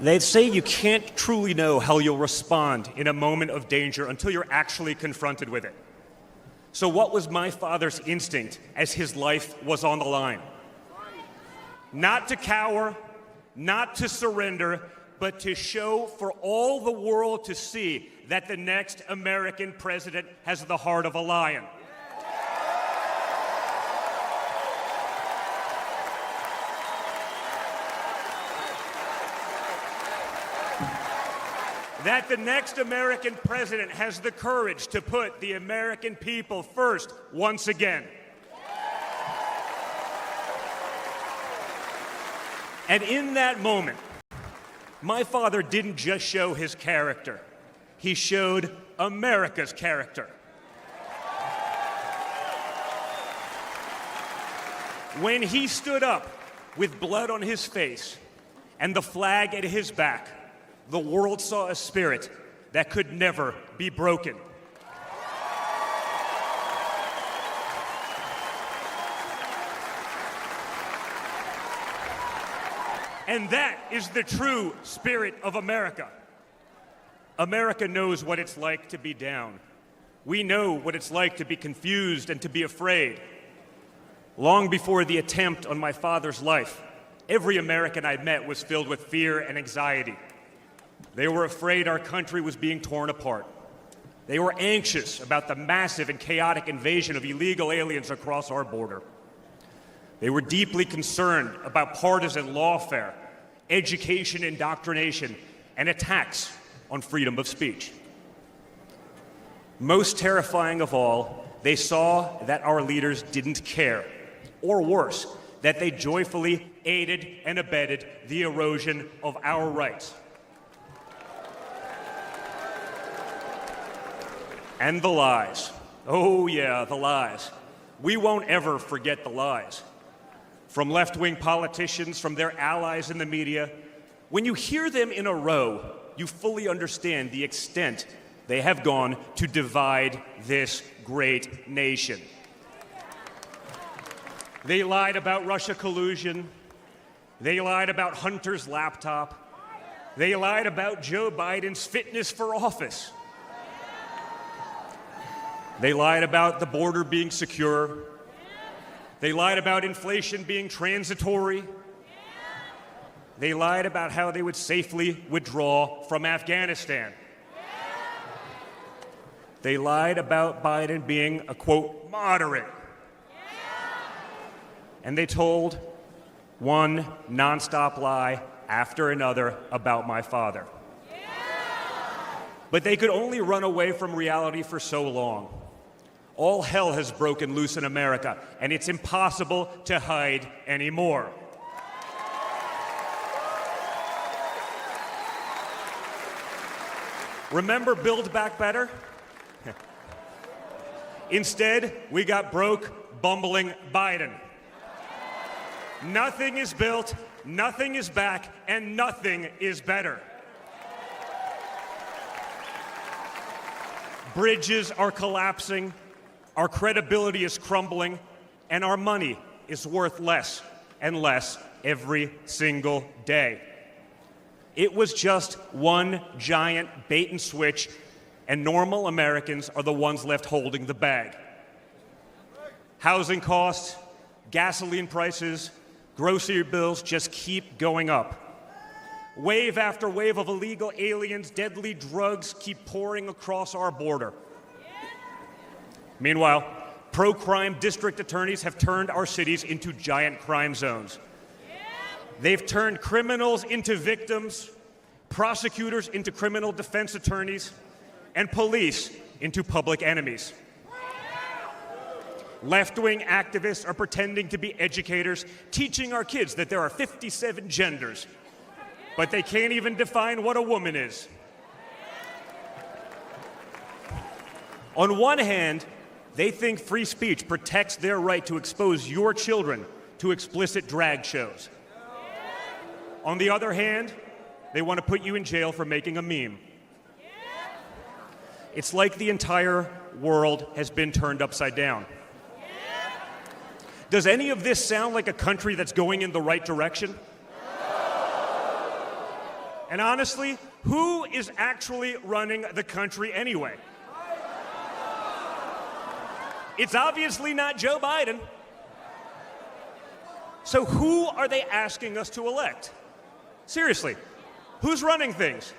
They say you can't truly know how you'll respond in a moment of danger until you're actually confronted with it. So what was my father's instinct as his life was on the line? Not to cower, not to surrender, but to show for all the world to see that the next American president has the heart of a lion. That the next American president has the courage to put the American people first once again. And in that moment, my father didn't just show his character, he showed America's character. When he stood up with blood on his face and the flag at his back, the world saw a spirit that could never be broken. And that is the true spirit of America. America knows what it's like to be down. We know what it's like to be confused and to be afraid. Long before the attempt on my father's life, every American I met was filled with fear and anxiety. They were afraid our country was being torn apart. They were anxious about the massive and chaotic invasion of illegal aliens across our border. They were deeply concerned about partisan lawfare, education indoctrination, and attacks on freedom of speech. Most terrifying of all, they saw that our leaders didn't care, or worse, that they joyfully aided and abetted the erosion of our rights. And the lies. Oh yeah, the lies. We won't ever forget the lies. From left-wing politicians, from their allies in the media, when you hear them in a row, you fully understand the extent they have gone to divide this great nation. They lied about Russia collusion. They lied about Hunter's laptop. They lied about Joe Biden's fitness for office. They lied about the border being secure. They lied about inflation being transitory. They lied about how they would safely withdraw from Afghanistan. They lied about Biden being a, quote, moderate. And they told one nonstop lie after another about my father. But they could only run away from reality for so long. All hell has broken loose in America, and it's impossible to hide anymore. Remember Build Back Better? Instead, we got broke, bumbling Biden. Nothing is built, nothing is back, and nothing is better. Bridges are collapsing, our credibility is crumbling, and our money is worth less and less every single day. It was just one giant bait and switch, and normal Americans are the ones left holding the bag. Housing costs, gasoline prices, grocery bills just keep going up. Wave after wave of illegal aliens, deadly drugs keep pouring across our border. Meanwhile, pro-crime district attorneys have turned our cities into giant crime zones. They've turned criminals into victims, prosecutors into criminal defense attorneys, and police into public enemies. Left-wing activists are pretending to be educators, teaching our kids that there are 57 genders, but they can't even define what a woman is. On one hand, they think free speech protects their right to expose your children to explicit drag shows. On the other hand, they want to put you in jail for making a meme. It's like the entire world has been turned upside down. Does any of this sound like a country that's going in the right direction? And honestly, who is actually running the country anyway? It's obviously not Joe Biden. So who are they asking us to elect? Seriously, who's running things?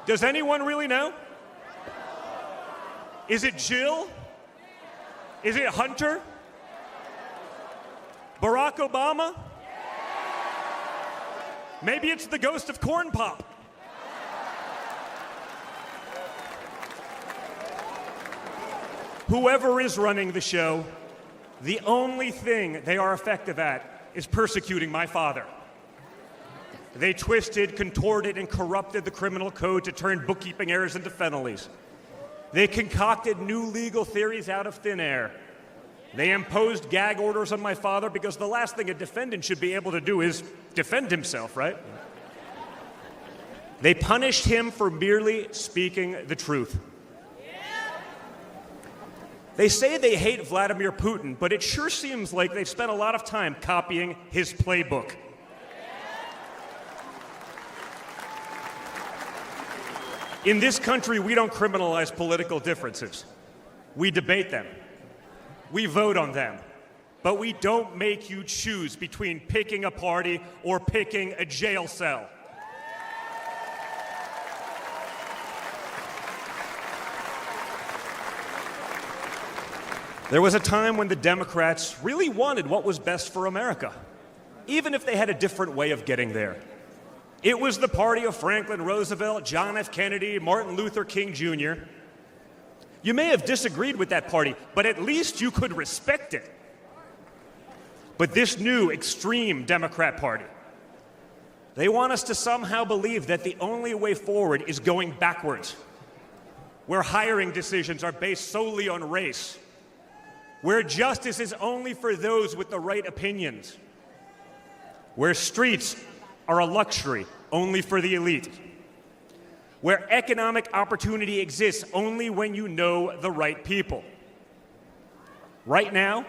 Does anyone really know? Is it Jill? Is it Hunter? Barack Obama? Maybe it's the ghost of Corn Pop. Whoever is running the show, the only thing they are effective at is persecuting my father. They twisted, contorted, and corrupted the criminal code to turn bookkeeping errors into felonies. They concocted new legal theories out of thin air. They imposed gag orders on my father because the last thing a defendant should be able to do is defend himself, right? They punished him for merely speaking the truth. They say they hate Vladimir Putin, but it sure seems like they've spent a lot of time copying his playbook. In this country, we don't criminalize political differences. We debate them. We vote on them. But we don't make you choose between picking a party or picking a jail cell. There was a time when the Democrats really wanted what was best for America, even if they had a different way of getting there. It was the party of Franklin Roosevelt, John F. Kennedy, Martin Luther King Jr. You may have disagreed with that party, but at least you could respect it. But this new extreme Democrat Party, they want us to somehow believe that the only way forward is going backwards, where hiring decisions are based solely on race, where justice is only for those with the right opinions, where streets are a luxury only for the elite, where economic opportunity exists only when you know the right people. Right now,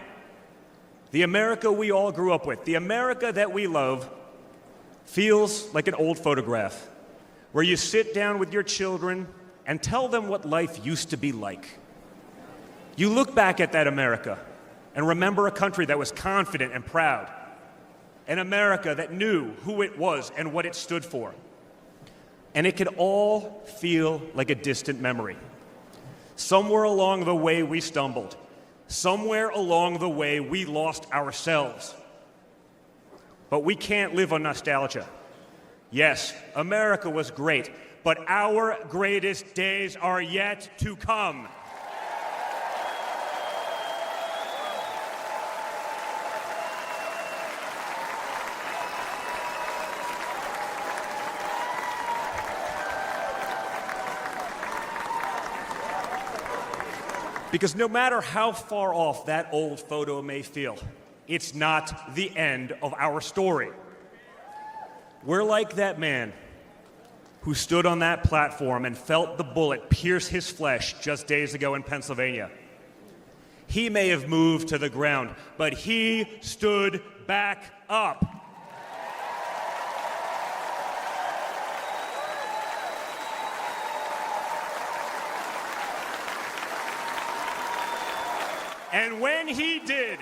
the America we all grew up with, the America that we love, feels like an old photograph where you sit down with your children and tell them what life used to be like. You look back at that America and remember a country that was confident and proud, an America that knew who it was and what it stood for. And it could all feel like a distant memory. Somewhere along the way we stumbled. Somewhere along the way, we lost ourselves. But we can't live on nostalgia. Yes, America was great, but our greatest days are yet to come. Because no matter how far off that old photo may feel, it's not the end of our story. We're like that man who stood on that platform and felt the bullet pierce his flesh just days ago in Pennsylvania. He may have moved to the ground, but he stood back up. And when he did,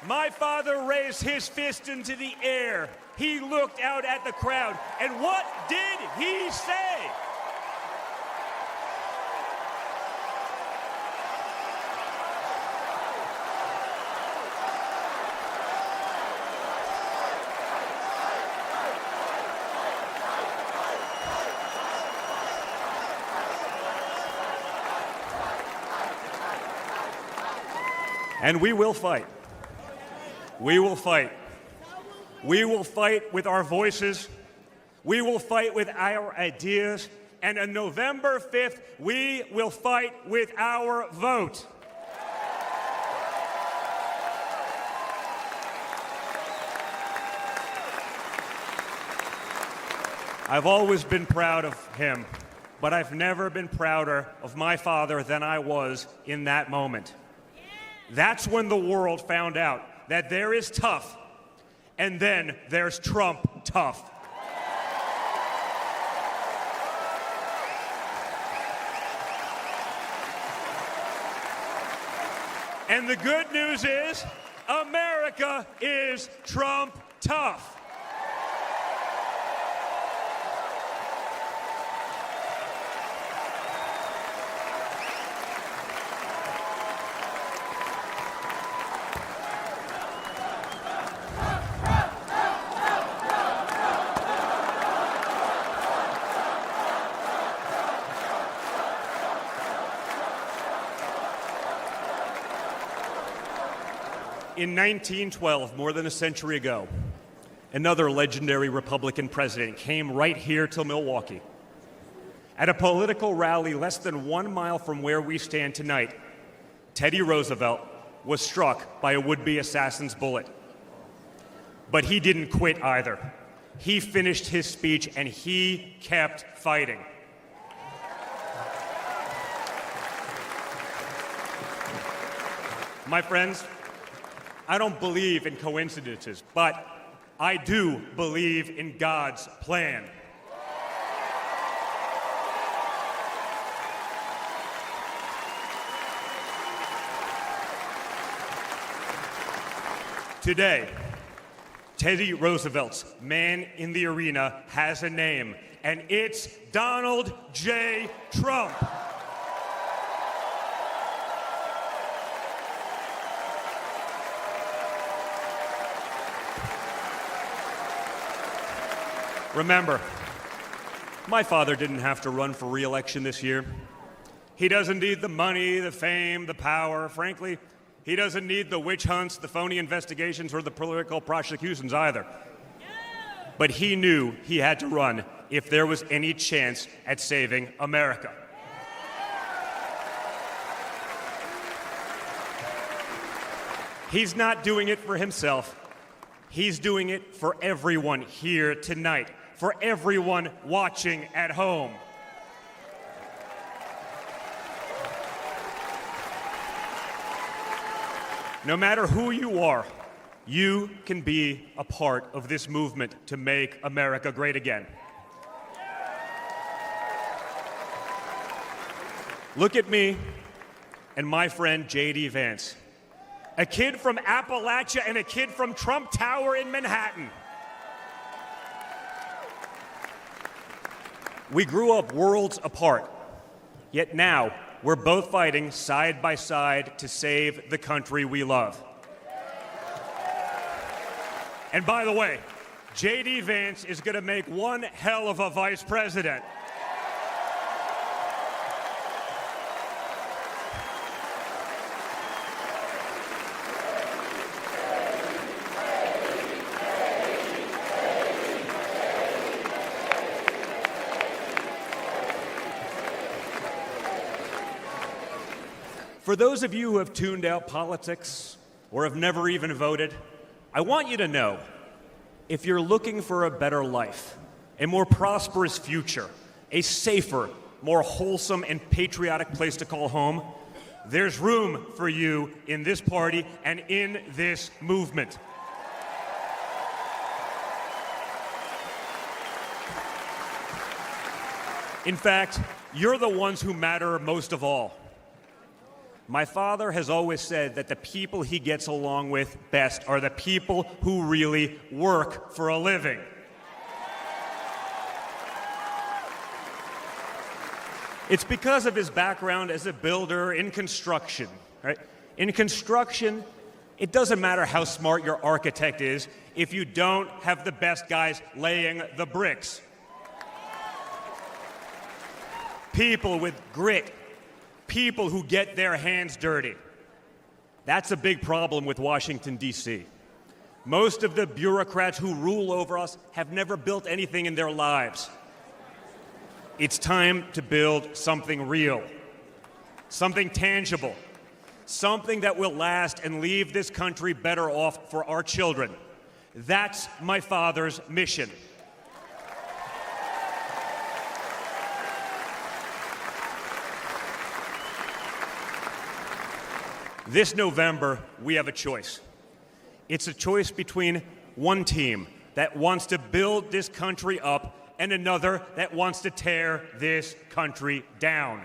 my father raised his fist into the air. He looked out at the crowd, and what did he say? And we will fight. We will fight. We will fight with our voices. We will fight with our ideas. And on November 5th, we will fight with our vote. I've always been proud of him, but I've never been prouder of my father than I was in that moment. That's when the world found out that there is tough, and then there's Trump tough. And the good news is, America is Trump tough. In 1912, more than a century ago, another legendary Republican president came right here to Milwaukee. At a political rally less than 1 mile from where we stand tonight, Teddy Roosevelt was struck by a would-be assassin's bullet. But he didn't quit either. He finished his speech and he kept fighting. My friends, I don't believe in coincidences, but I do believe in God's plan. Today, Teddy Roosevelt's man in the arena has a name, and it's Donald J. Trump. Remember, my father didn't have to run for re-election this year. He doesn't need the money, the fame, the power. Frankly, he doesn't need the witch hunts, the phony investigations, or the political prosecutions either. But he knew he had to run if there was any chance at saving America. He's not doing it for himself. He's doing it for everyone here tonight, for everyone watching at home. No matter who you are, you can be a part of this movement to make America great again. Look at me and my friend J.D. Vance, a kid from Appalachia and a kid from Trump Tower in Manhattan. We grew up worlds apart, yet now we're both fighting side by side to save the country we love. And by the way, J.D. Vance is going to make one hell of a vice president. For those of you who have tuned out politics or have never even voted, I want you to know, if you're looking for a better life, a more prosperous future, a safer, more wholesome and patriotic place to call home, there's room for you in this party and in this movement. In fact, you're the ones who matter most of all. My father has always said that the people he gets along with best are the people who really work for a living. It's because of his background as a builder in construction, right? In construction, it doesn't matter how smart your architect is if you don't have the best guys laying the bricks. People with grit, people who get their hands dirty. That's a big problem with Washington, D.C. Most of the bureaucrats who rule over us have never built anything in their lives. It's time to build something real, something tangible, something that will last and leave this country better off for our children. That's my father's mission. This November, we have a choice. It's a choice between one team that wants to build this country up and another that wants to tear this country down.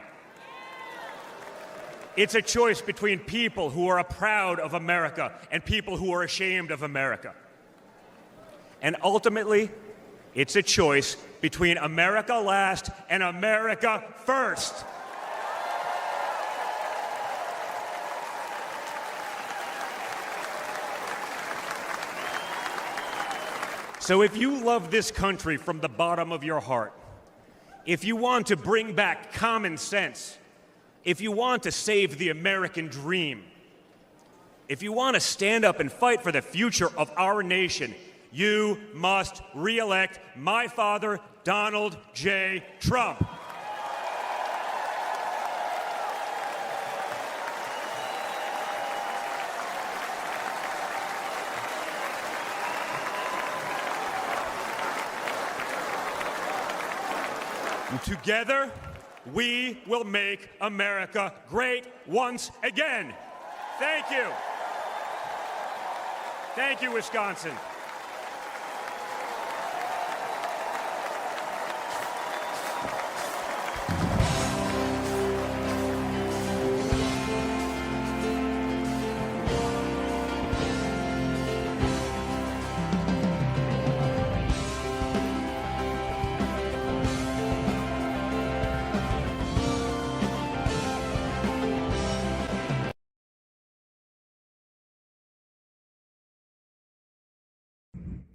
It's a choice between people who are proud of America and people who are ashamed of America. And ultimately, it's a choice between America last and America first. So if you love this country from the bottom of your heart, if you want to bring back common sense, if you want to save the American dream, if you want to stand up and fight for the future of our nation, you must re-elect my father, Donald J. Trump. Together, we will make America great once again. Thank you. Thank you, Wisconsin.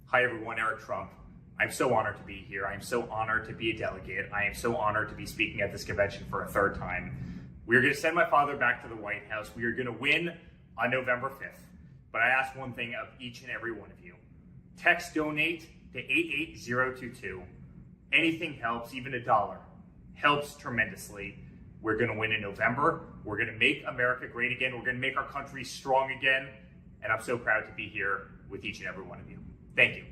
Hi everyone, Eric Trump. I'm so honored to be here. I'm so honored to be a delegate. I am so honored to be speaking at this convention for a third time. We are going to send my father back to the White House. We are going to win on November 5th. But I ask one thing of each and every one of you. Text donate to 88022. Anything helps, even $1 helps tremendously. We're going to win in November. We're going to make America great again. We're going to make our country strong again. And I'm so proud to be here with each and every one of you. Thank you.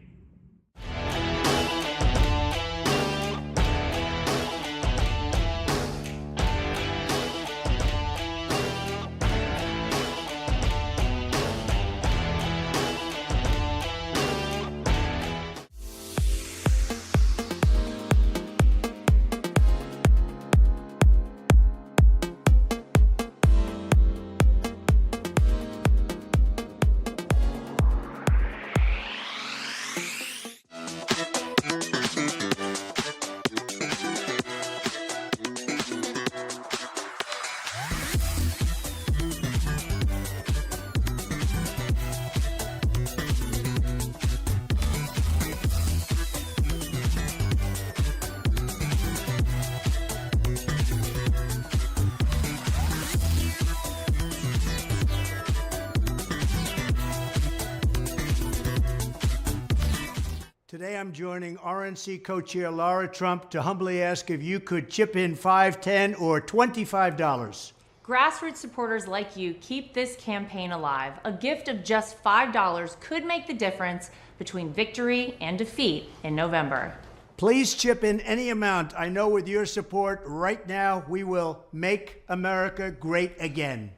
Today I'm joining RNC co-chair Laura Trump to humbly ask if you could chip in $5, $10, or $25. Grassroots supporters like you keep this campaign alive. A gift of just $5 could make the difference between victory and defeat in November. Please chip in any amount. I know with your support right now, we will make America great again.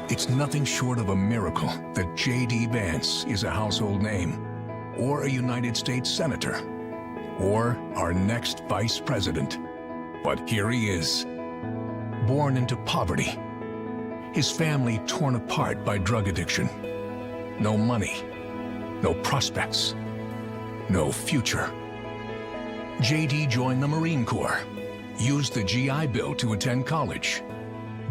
It's nothing short of a miracle that J.D. Vance is a household name, or a United States Senator, or our next Vice President. But here he is, born into poverty, his family torn apart by drug addiction. No money, no prospects, no future. J.D. joined the Marine Corps, used the GI Bill to attend college,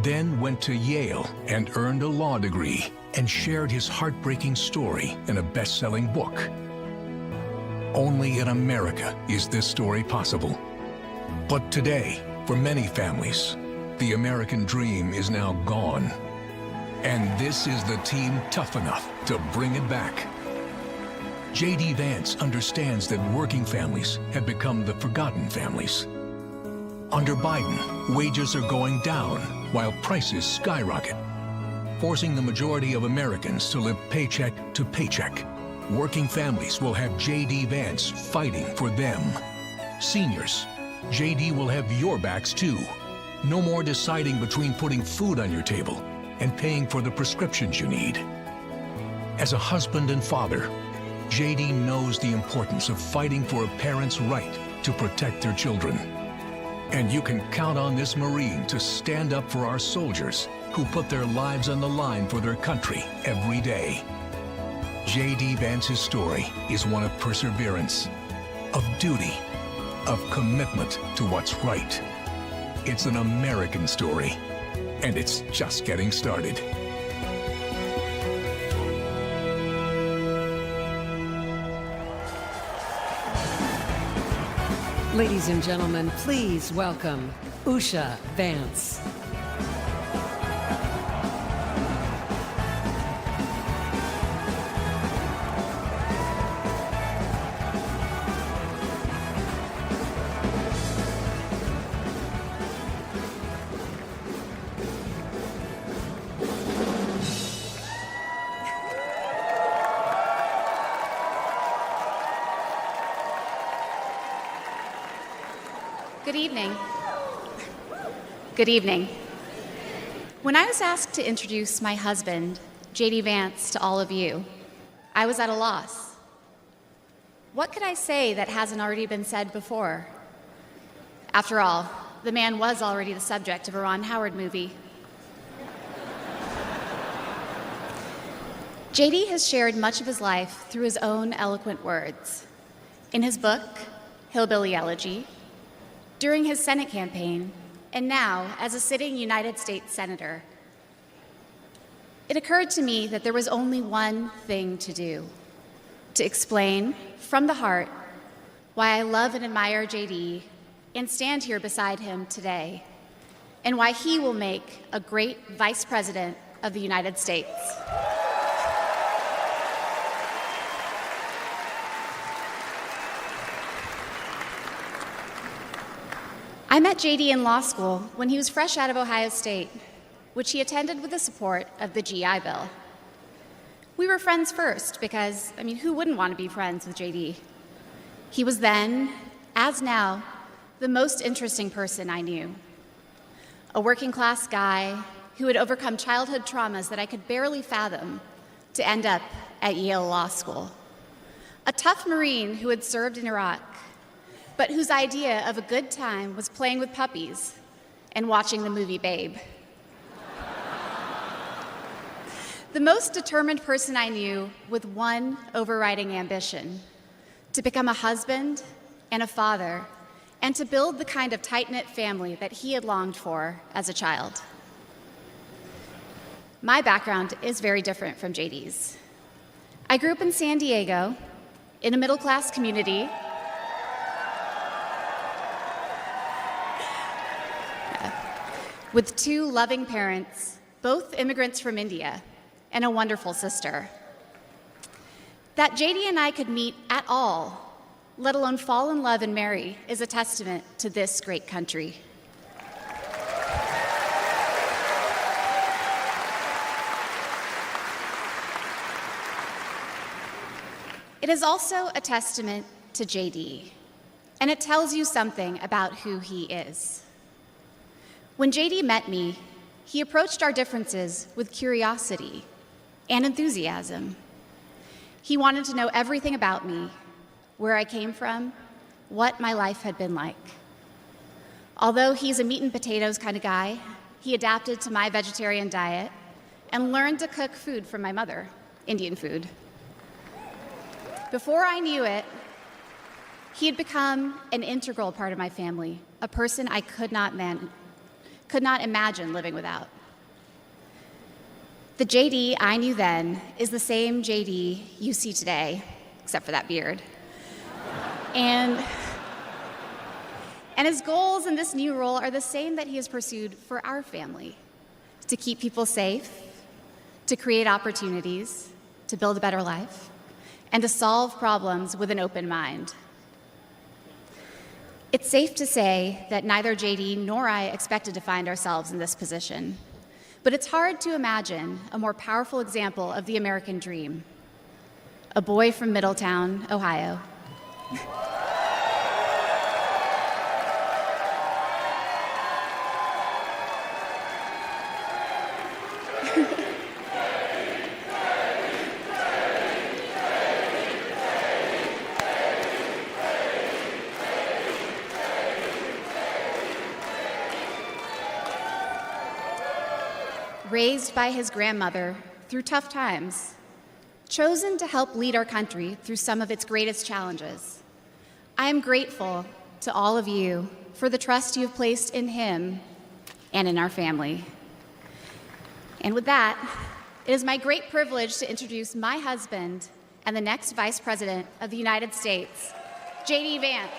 then went to Yale and earned a law degree and shared his heartbreaking story in a best-selling book. Only in America is this story possible. But today, for many families, the American dream is now gone. And this is the team tough enough to bring it back. J.D. Vance understands that working families have become the forgotten families. Under Biden, wages are going down while prices skyrocket, forcing the majority of Americans to live paycheck to paycheck. Working families will have J.D. Vance fighting for them. Seniors, J.D. will have your backs too. No more deciding between putting food on your table and paying for the prescriptions you need. As a husband and father, J.D. knows the importance of fighting for a parent's right to protect their children. And you can count on this Marine to stand up for our soldiers who put their lives on the line for their country every day. J.D. Vance's story is one of perseverance, of duty, of commitment to what's right. It's an American story, and it's just getting started. Ladies and gentlemen, please welcome Usha Vance. Good evening. Good evening. When I was asked to introduce my husband, J.D. Vance, to all of you, I was at a loss. What could I say that hasn't already been said before? After all, the man was already the subject of a Ron Howard movie. J.D. has shared much of his life through his own eloquent words. In his book, Hillbilly Elegy, during his Senate campaign, and now as a sitting United States Senator, it occurred to me that there was only one thing to do: to explain from the heart why I love and admire JD and stand here beside him today, and why he will make a great Vice President of the United States. I met JD in law school when he was fresh out of Ohio State, which he attended with the support of the GI Bill. We were friends first because, who wouldn't want to be friends with JD? He was then, as now, the most interesting person I knew. A working-class guy who had overcome childhood traumas that I could barely fathom to end up at Yale Law School. A tough Marine who had served in Iraq, but whose idea of a good time was playing with puppies and watching the movie Babe. The most determined person I knew with one overriding ambition: to become a husband and a father, and to build the kind of tight-knit family that he had longed for as a child. My background is very different from JD's. I grew up in San Diego, in a middle-class community with two loving parents, both immigrants from India, and a wonderful sister. That JD and I could meet at all, let alone fall in love and marry, is a testament to this great country. It is also a testament to JD, and it tells you something about who he is. When JD met me, he approached our differences with curiosity and enthusiasm. He wanted to know everything about me, where I came from, what my life had been like. Although he's a meat and potatoes kind of guy, he adapted to my vegetarian diet and learned to cook food from my mother, Indian food. Before I knew it, he had become an integral part of my family, a person I could not imagine living without. The JD I knew then is the same JD you see today, except for that beard. And his goals in this new role are the same that he has pursued for our family: to keep people safe, to create opportunities, to build a better life, and to solve problems with an open mind. It's safe to say that neither JD nor I expected to find ourselves in this position, but it's hard to imagine a more powerful example of the American dream. A boy from Middletown, Ohio. Raised by his grandmother through tough times, chosen to help lead our country through some of its greatest challenges. I am grateful to all of you for the trust you have placed in him and in our family. And with that, it is my great privilege to introduce my husband and the next Vice President of the United States, JD Vance.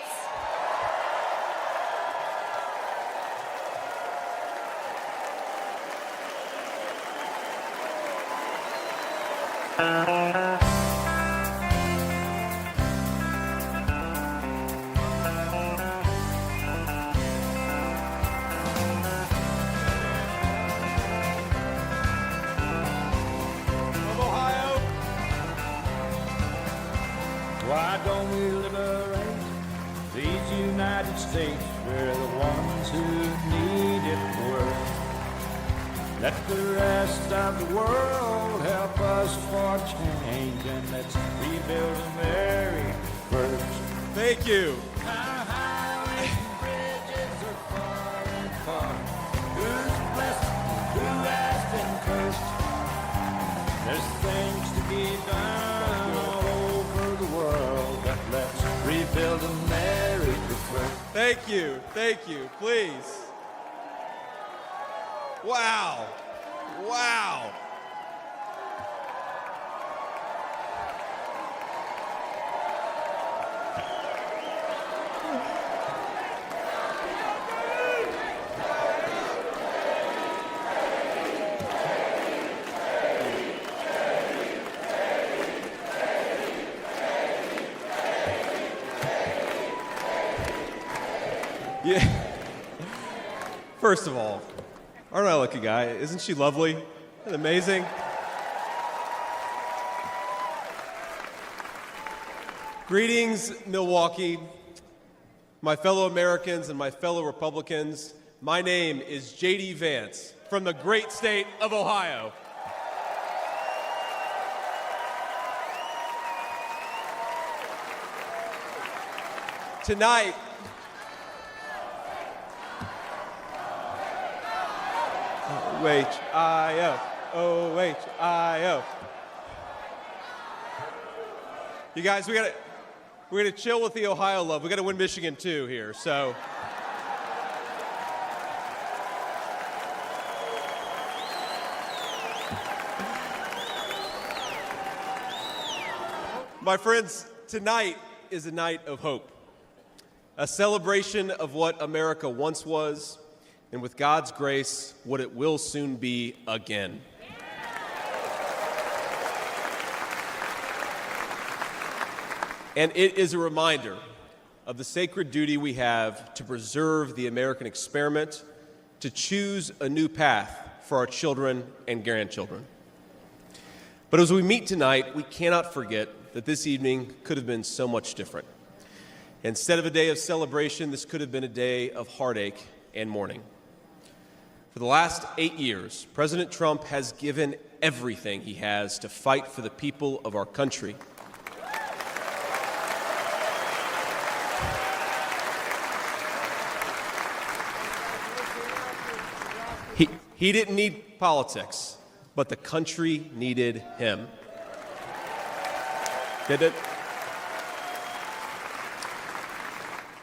Why don't we liberate these United States? We're the ones who need it worst. Let the rest of the world help us for change, and let's rebuild America first. Thank you. Our highways and bridges are far and far. Who's blessed, who has been cursed? There's things to be done all over the world, but let's rebuild America first. Thank you. Thank you. Please. Wow. Wow. Yeah. First of all, aren't I a lucky guy? Isn't she lovely? Isn't it amazing? Greetings, Milwaukee, my fellow Americans and my fellow Republicans. My name is J.D. Vance from the great state of Ohio. Tonight, O-H-I-O, O-H-I-O. You guys, we're gonna chill with the Ohio love. We gotta win Michigan too here, so. My friends, tonight is a night of hope, a celebration of what America once was, and with God's grace, what it will soon be again. And it is a reminder of the sacred duty we have to preserve the American experiment, to choose a new path for our children and grandchildren. But as we meet tonight, we cannot forget that this evening could have been so much different. Instead of a day of celebration, this could have been a day of heartache and mourning. For the last 8 years, President Trump has given everything he has to fight for the people of our country. He didn't need politics, but the country needed him. Get it?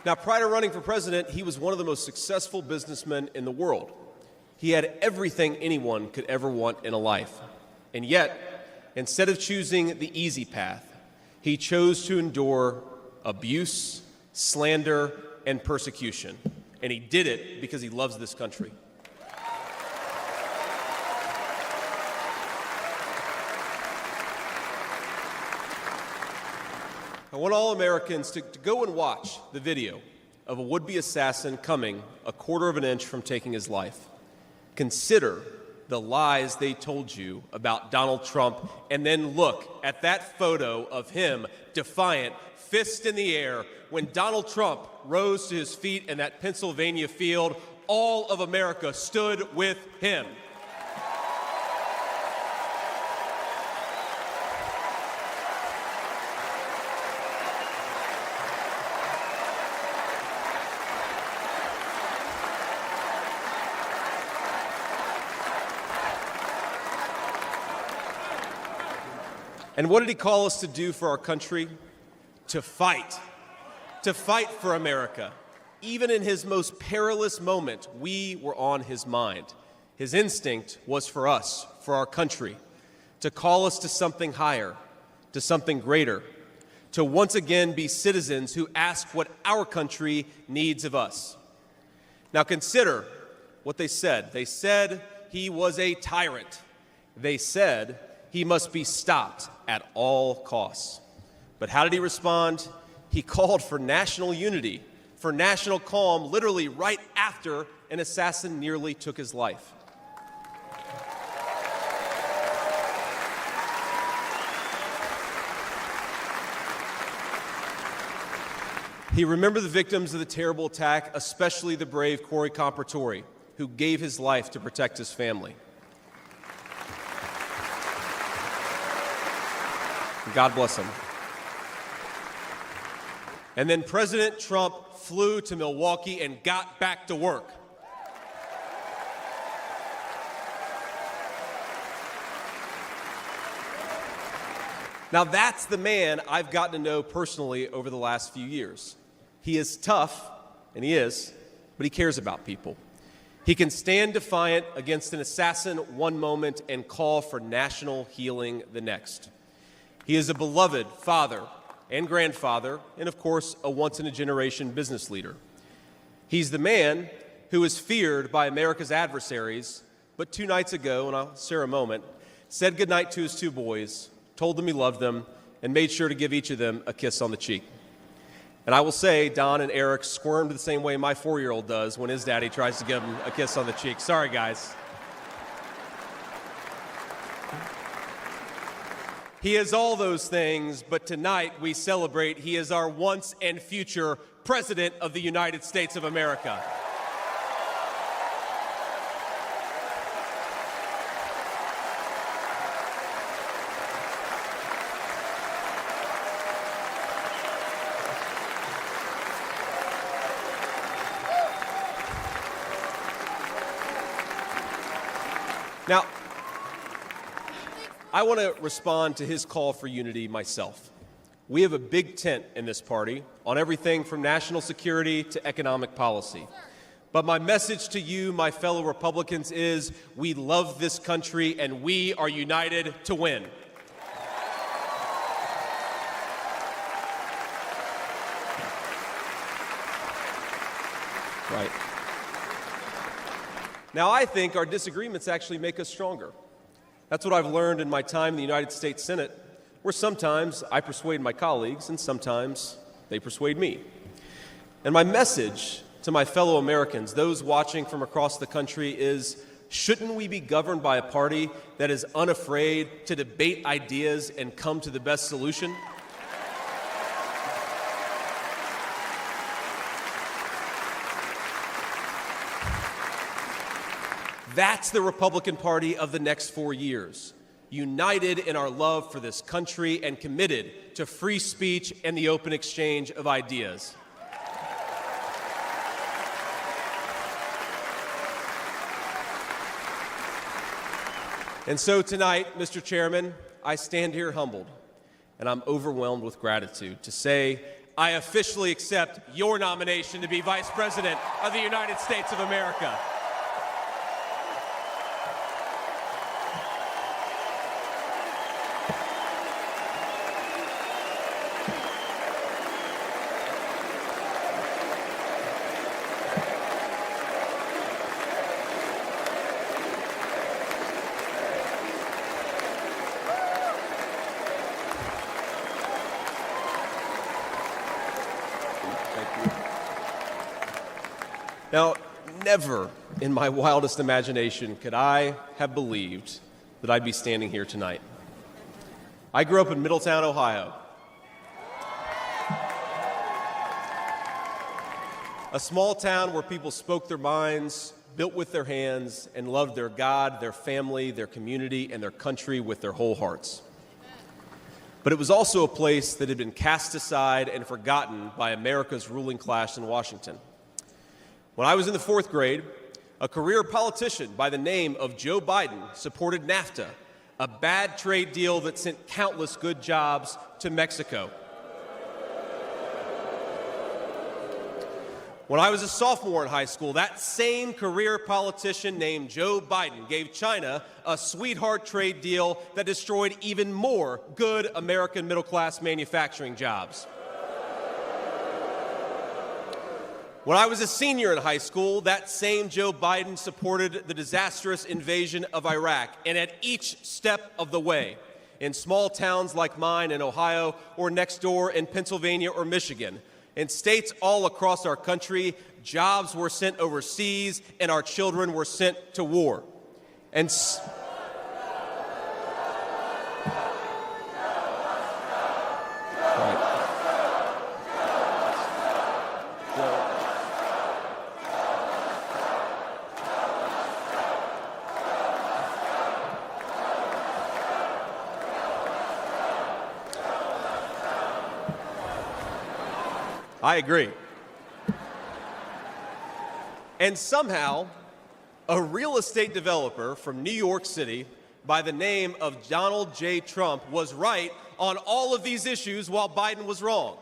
Now, prior to running for president, he was one of the most successful businessmen in the world. He had everything anyone could ever want in a life. And yet, instead of choosing the easy path, he chose to endure abuse, slander, and persecution. And he did it because he loves this country. I want all Americans to go and watch the video of a would-be assassin coming a quarter of an inch from taking his life. Consider the lies they told you about Donald Trump, and then look at that photo of him, defiant, fist in the air, when Donald Trump rose to his feet in that Pennsylvania field. All of America stood with him. And what did he call us to do for our country? To fight for America. Even in his most perilous moment, we were on his mind. His instinct was for us, for our country, to call us to something higher, to something greater, to once again be citizens who ask what our country needs of us. Now consider what they said. They said he was a tyrant. They said he must be stopped at all costs. But how did he respond? He called for national unity, for national calm, literally right after an assassin nearly took his life. He remembered the victims of the terrible attack, especially the brave Corey Compertori, who gave his life to protect his family. God bless him. And then President Trump flew to Milwaukee and got back to work. Now that's the man I've gotten to know personally over the last few years. He is tough, and he is, but he cares about people. He can stand defiant against an assassin one moment and call for national healing the next. He is a beloved father and grandfather, and of course, a once-in-a-generation business leader. He's the man who is feared by America's adversaries, but 2 nights ago, and I'll share a moment, said goodnight to his 2 boys, told them he loved them, and made sure to give each of them a kiss on the cheek. And I will say, Don and Eric squirmed the same way my 4-year-old does when his daddy tries to give him a kiss on the cheek. Sorry, guys. He is all those things, but tonight we celebrate he is our once and future President of the United States of America. Now, I want to respond to his call for unity myself. We have a big tent in this party on everything from national security to economic policy. But my message to you, my fellow Republicans, is we love this country and we are united to win. Right. Now, I think our disagreements actually make us stronger. That's what I've learned in my time in the United States Senate, where sometimes I persuade my colleagues and sometimes they persuade me. And my message to my fellow Americans, those watching from across the country, is shouldn't we be governed by a party that is unafraid to debate ideas and come to the best solution? That's the Republican Party of the next 4 years, united in our love for this country and committed to free speech and the open exchange of ideas. And so tonight, Mr. Chairman, I stand here humbled, and I'm overwhelmed with gratitude to say I officially accept your nomination to be Vice President of the United States of America. Now, never in my wildest imagination could I have believed that I'd be standing here tonight. I grew up in Middletown, Ohio. A small town where people spoke their minds, built with their hands, and loved their God, their family, their community, and their country with their whole hearts. But it was also a place that had been cast aside and forgotten by America's ruling class in Washington. When I was in the 4th grade, a career politician by the name of Joe Biden supported NAFTA, a bad trade deal that sent countless good jobs to Mexico. When I was a sophomore in high school, that same career politician named Joe Biden gave China a sweetheart trade deal that destroyed even more good American middle-class manufacturing jobs. When I was a senior in high school, that same Joe Biden supported the disastrous invasion of Iraq, and at each step of the way, in small towns like mine in Ohio or next door in Pennsylvania or Michigan, in states all across our country, jobs were sent overseas and our children were sent to war. And I agree. And somehow, a real estate developer from New York City by the name of Donald J. Trump was right on all of these issues while Biden was wrong.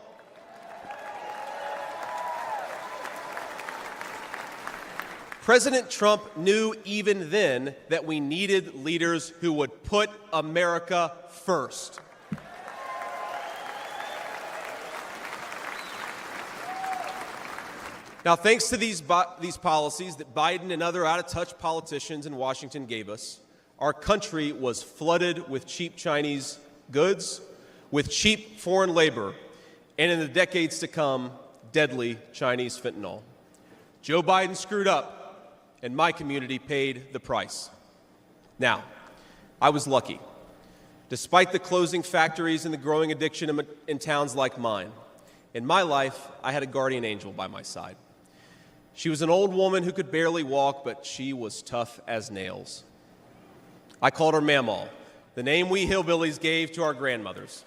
President Trump knew even then that we needed leaders who would put America first. Now, thanks to these policies that Biden and other out-of-touch politicians in Washington gave us, our country was flooded with cheap Chinese goods, with cheap foreign labor, and in the decades to come, deadly Chinese fentanyl. Joe Biden screwed up, and my community paid the price. Now, I was lucky. Despite the closing factories and the growing addiction in towns like mine, in my life, I had a guardian angel by my side. She was an old woman who could barely walk, but she was tough as nails. I called her Mamaw, the name we hillbillies gave to our grandmothers.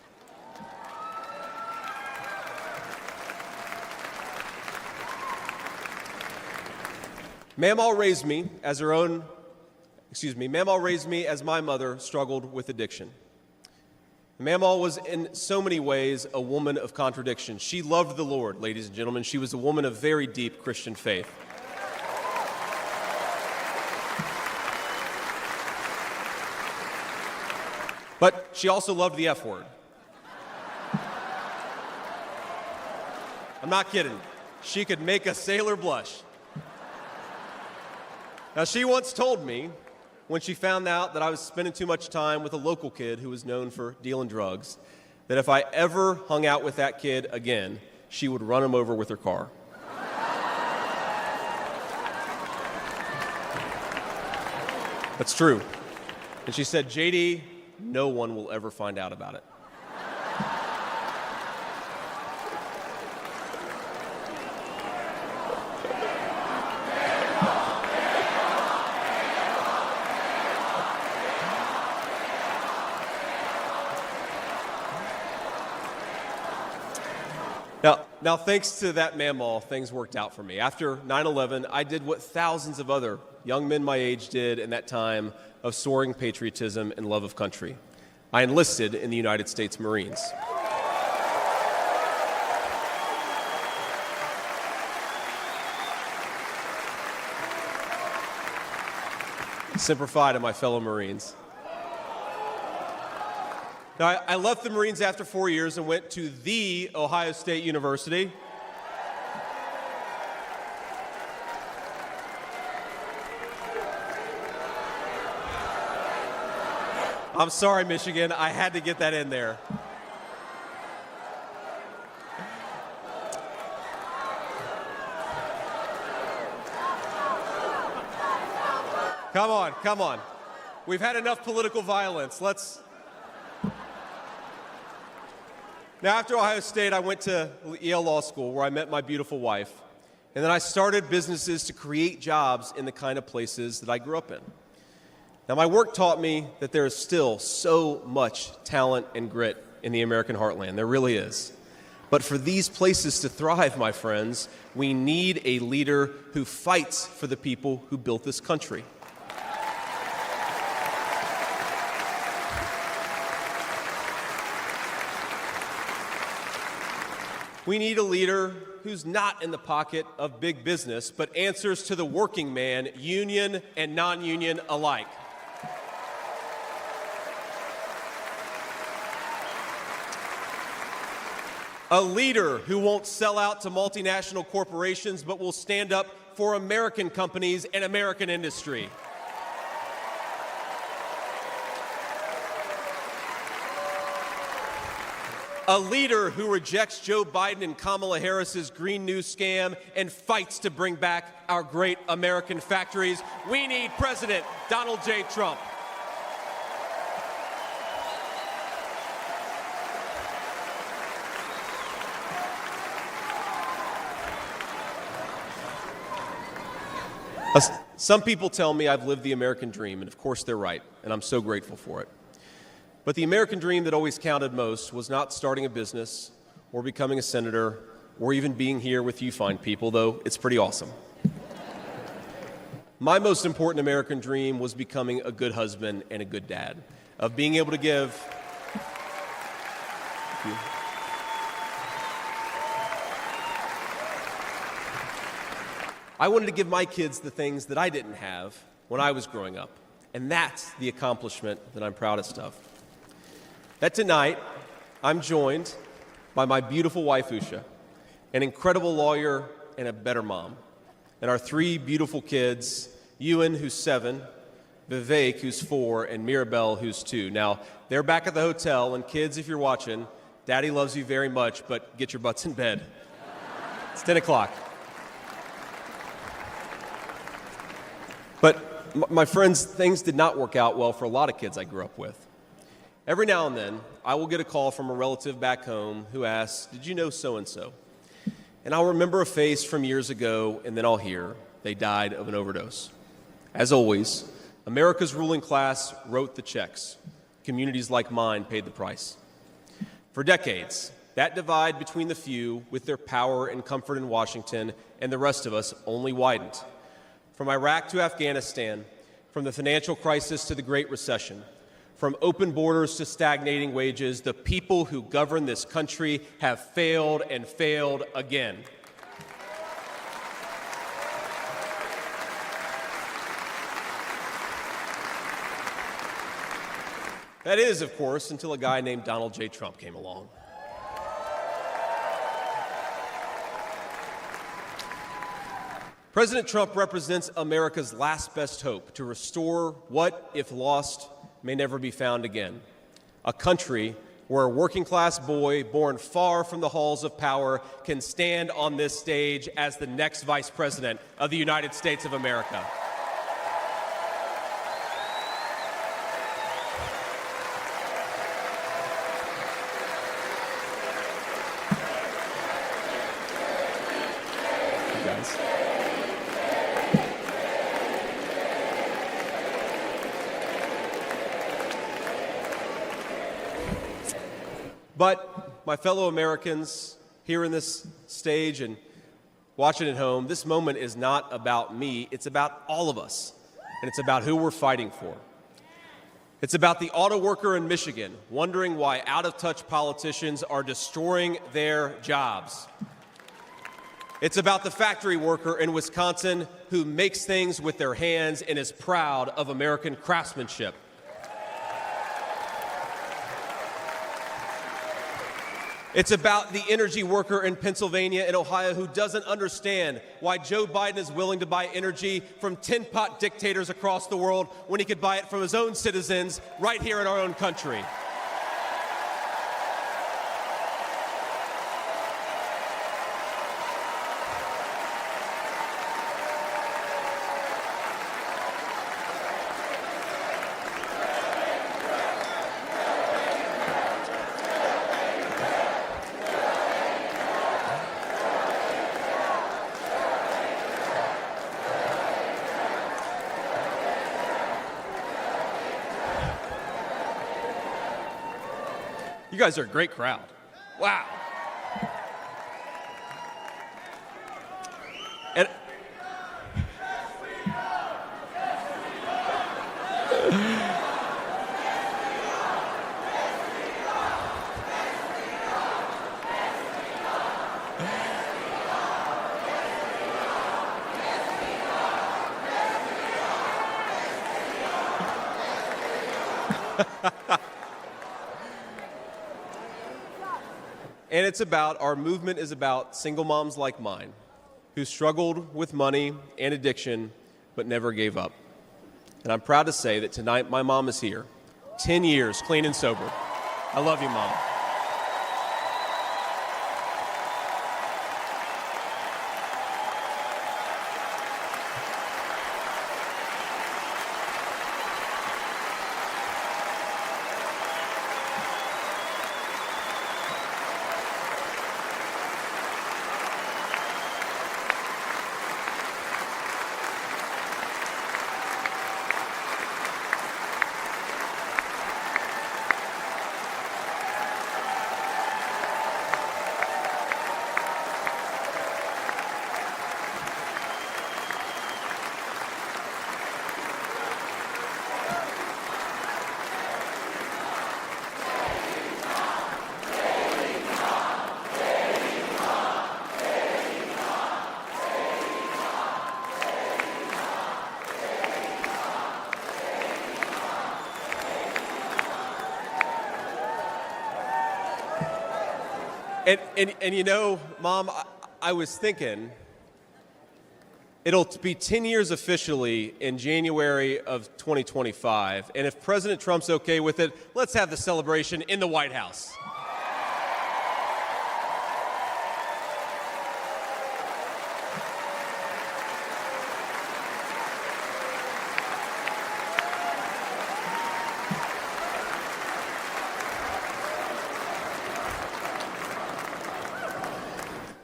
Mamaw raised me as my mother struggled with addiction. Mamaw was in so many ways a woman of contradiction. She loved the Lord, ladies and gentlemen. She was a woman of very deep Christian faith. But she also loved the F word. I'm not kidding. She could make a sailor blush. Now, she once told me, when she found out that I was spending too much time with a local kid who was known for dealing drugs, that if I ever hung out with that kid again, she would run him over with her car. That's true. And she said, JD, no one will ever find out about it. Now, thanks to that Mamaw, things worked out for me. After 9/11, I did what thousands of other young men my age did in that time of soaring patriotism and love of country. I enlisted in the United States Marines. Semper Fi to my fellow Marines. Now, I left the Marines after 4 years and went to the Ohio State University. I'm sorry, Michigan. I had to get that in there. Come on. We've had enough political violence. Now, after Ohio State, I went to Yale Law School, where I met my beautiful wife. And then I started businesses to create jobs in the kind of places that I grew up in. Now, my work taught me that there is still so much talent and grit in the American heartland. There really is. But for these places to thrive, my friends, we need a leader who fights for the people who built this country. We need a leader who's not in the pocket of big business, but answers to the working man, union and non-union alike. A leader who won't sell out to multinational corporations, but will stand up for American companies and American industry. A leader who rejects Joe Biden and Kamala Harris's Green New scam and fights to bring back our great American factories. We need President Donald J. Trump. Some people tell me I've lived the American dream, and of course they're right, and I'm so grateful for it. But the American dream that always counted most was not starting a business or becoming a senator or even being here with you fine people, though it's pretty awesome. My most important American dream was becoming a good husband and a good dad, of being able to give I wanted to give my kids the things that I didn't have when I was growing up. And that's the accomplishment that I'm proudest of. That tonight, I'm joined by my beautiful wife, Usha, an incredible lawyer and a better mom, and our 3 beautiful kids, Ewan, who's 7, Vivek, who's 4, and Mirabelle, who's 2. Now, they're back at the hotel, and kids, if you're watching, Daddy loves you very much, but get your butts in bed. It's 10 o'clock. But my friends, things did not work out well for a lot of kids I grew up with. Every now and then, I will get a call from a relative back home who asks, "Did you know so-and-so?" And I'll remember a face from years ago, and then I'll hear they died of an overdose. As always, America's ruling class wrote the checks. Communities like mine paid the price. For decades, that divide between the few with their power and comfort in Washington and the rest of us only widened. From Iraq to Afghanistan, from the financial crisis to the Great Recession, from open borders to stagnating wages, the people who govern this country have failed and failed again. That is, of course, until a guy named Donald J. Trump came along. President Trump represents America's last best hope to restore what, if lost, may never be found again. A country where a working-class boy born far from the halls of power can stand on this stage as the next Vice President of the United States of America. But my fellow Americans here in this stage and watching at home, this moment is not about me, it's about all of us, and it's about who we're fighting for. It's about the auto worker in Michigan wondering why out-of-touch politicians are destroying their jobs. It's about the factory worker in Wisconsin who makes things with their hands and is proud of American craftsmanship. It's about the energy worker in Pennsylvania and Ohio who doesn't understand why Joe Biden is willing to buy energy from tin-pot dictators across the world when he could buy it from his own citizens right here in our own country. You guys are a great crowd. Wow. And And it's about, our movement is about single moms like mine who struggled with money and addiction but never gave up. And I'm proud to say that tonight my mom is here, 10 years clean and sober. I love you, Mom. And you know, Mom, I was thinking, it'll be 10 years officially in January of 2025, and if President Trump's okay with it, let's have the celebration in the White House.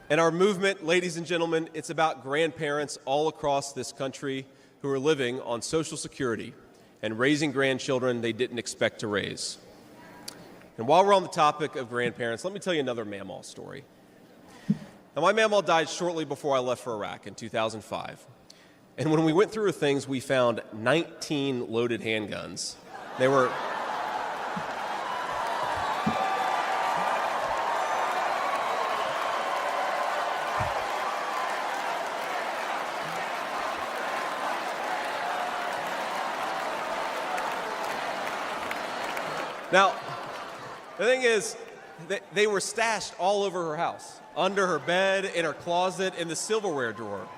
And our movement, ladies and gentlemen, it's about grandparents all across this country who are living on Social Security and raising grandchildren they didn't expect to raise. And while we're on the topic of grandparents, let me tell you another Mamaw story. Now, my Mamaw died shortly before I left for Iraq in 2005. And when we went through her things, we found 19 loaded handguns. They were... Now, the thing is, they were stashed all over her house, under her bed, in her closet, in the silverware drawer.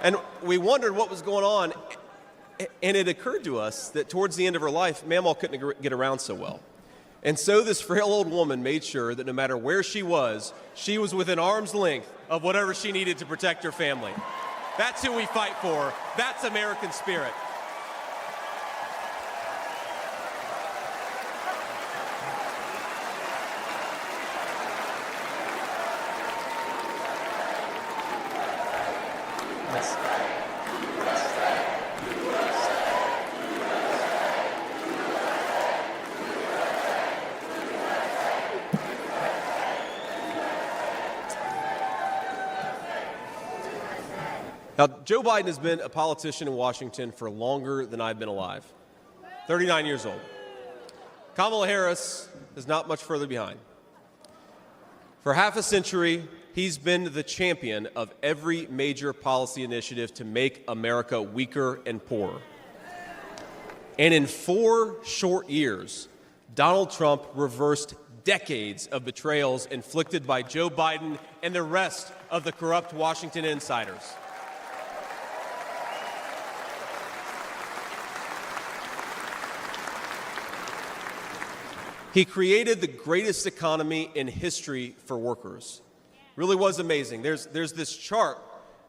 And we wondered what was going on, and it occurred to us that towards the end of her life, Mamaw couldn't get around so well. And so this frail old woman made sure that no matter where she was within arm's length of whatever she needed to protect her family. That's who we fight for. That's American spirit. Now, Joe Biden has been a politician in Washington for longer than I've been alive, 39 years old. Kamala Harris is not much further behind. For half a century, he's been the champion of every major policy initiative to make America weaker and poorer. And in 4 short years, Donald Trump reversed decades of betrayals inflicted by Joe Biden and the rest of the corrupt Washington insiders. He created the greatest economy in history for workers. Really was amazing. There's this chart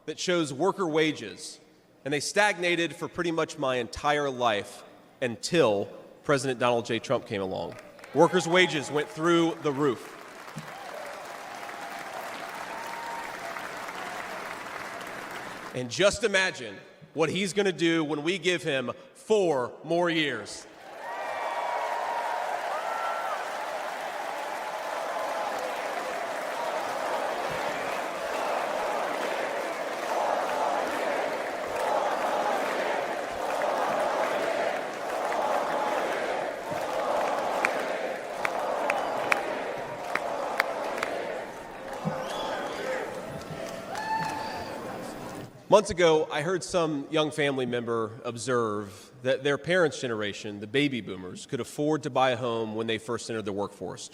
that shows worker wages, and they stagnated for pretty much my entire life until President Donald J. Trump came along. Workers' wages went through the roof. And just imagine what he's going to do when we give him 4 more years. Months ago, I heard some young family member observe that their parents' generation, the baby boomers, could afford to buy a home when they first entered the workforce.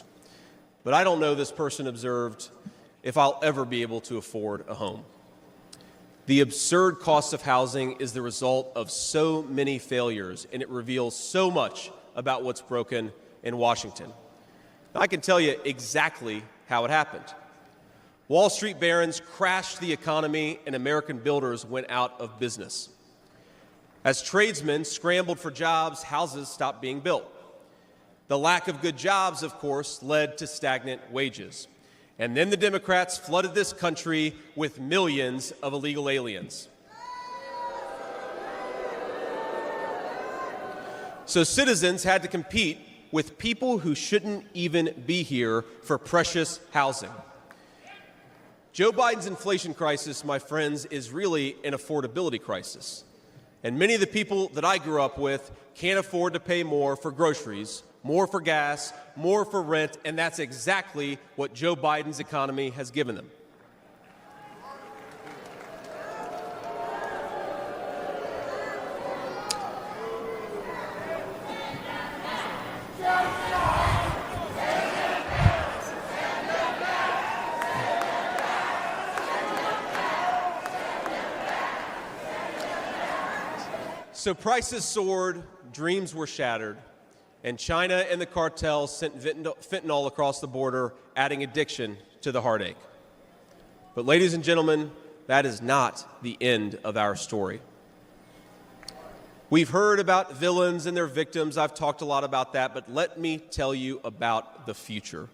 But I don't know, this person observed, if I'll ever be able to afford a home. The absurd cost of housing is the result of so many failures, and it reveals so much about what's broken in Washington. Now, I can tell you exactly how it happened. Wall Street barons crashed the economy, and American builders went out of business. As tradesmen scrambled for jobs, houses stopped being built. The lack of good jobs, of course, led to stagnant wages. And then the Democrats flooded this country with millions of illegal aliens. So citizens had to compete with people who shouldn't even be here for precious housing. Joe Biden's inflation crisis, my friends, is really an affordability crisis. And many of the people that I grew up with can't afford to pay more for groceries, more for gas, more for rent, and that's exactly what Joe Biden's economy has given them. So prices soared, dreams were shattered, and China and the cartels sent fentanyl across the border, adding addiction to the heartache. But ladies and gentlemen, that is not the end of our story. We've heard about villains and their victims. I've talked a lot about that, but let me tell you about the future.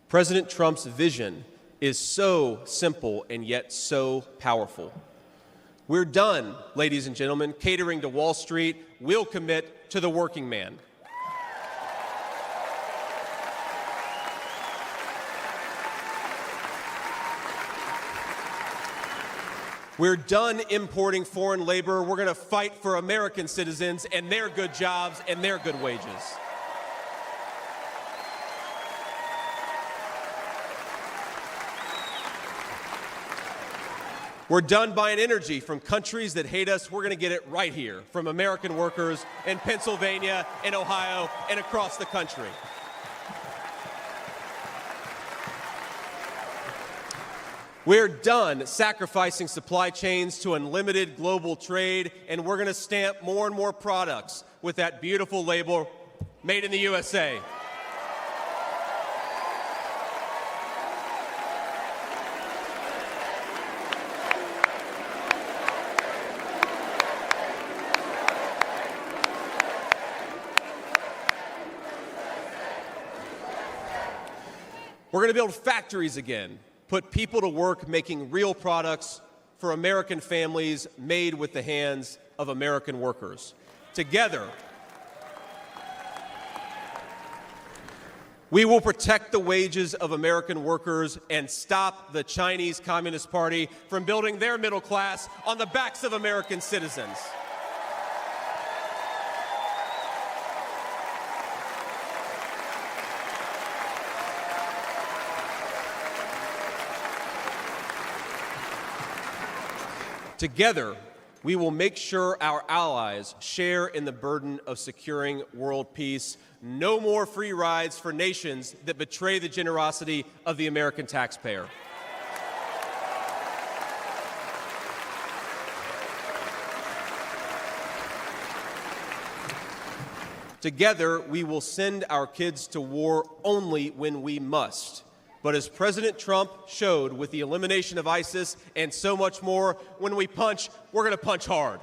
President Trump's vision is so simple and yet so powerful. We're done, ladies and gentlemen, catering to Wall Street. We'll commit to the working man. We're done importing foreign labor. We're going to fight for American citizens and their good jobs and their good wages. We're done buying energy from countries that hate us. We're going to get it right here from American workers in Pennsylvania, in Ohio, and across the country. We're done sacrificing supply chains to unlimited global trade, and we're going to stamp more and more products with that beautiful label, Made in the USA. We're going to build factories again, put people to work making real products for American families made with the hands of American workers. Together, we will protect the wages of American workers and stop the Chinese Communist Party from building their middle class on the backs of American citizens. Together, we will make sure our allies share in the burden of securing world peace. No more free rides for nations that betray the generosity of the American taxpayer. Together, we will send our kids to war only when we must. But as President Trump showed with the elimination of ISIS and so much more, when we punch, we're going to punch hard.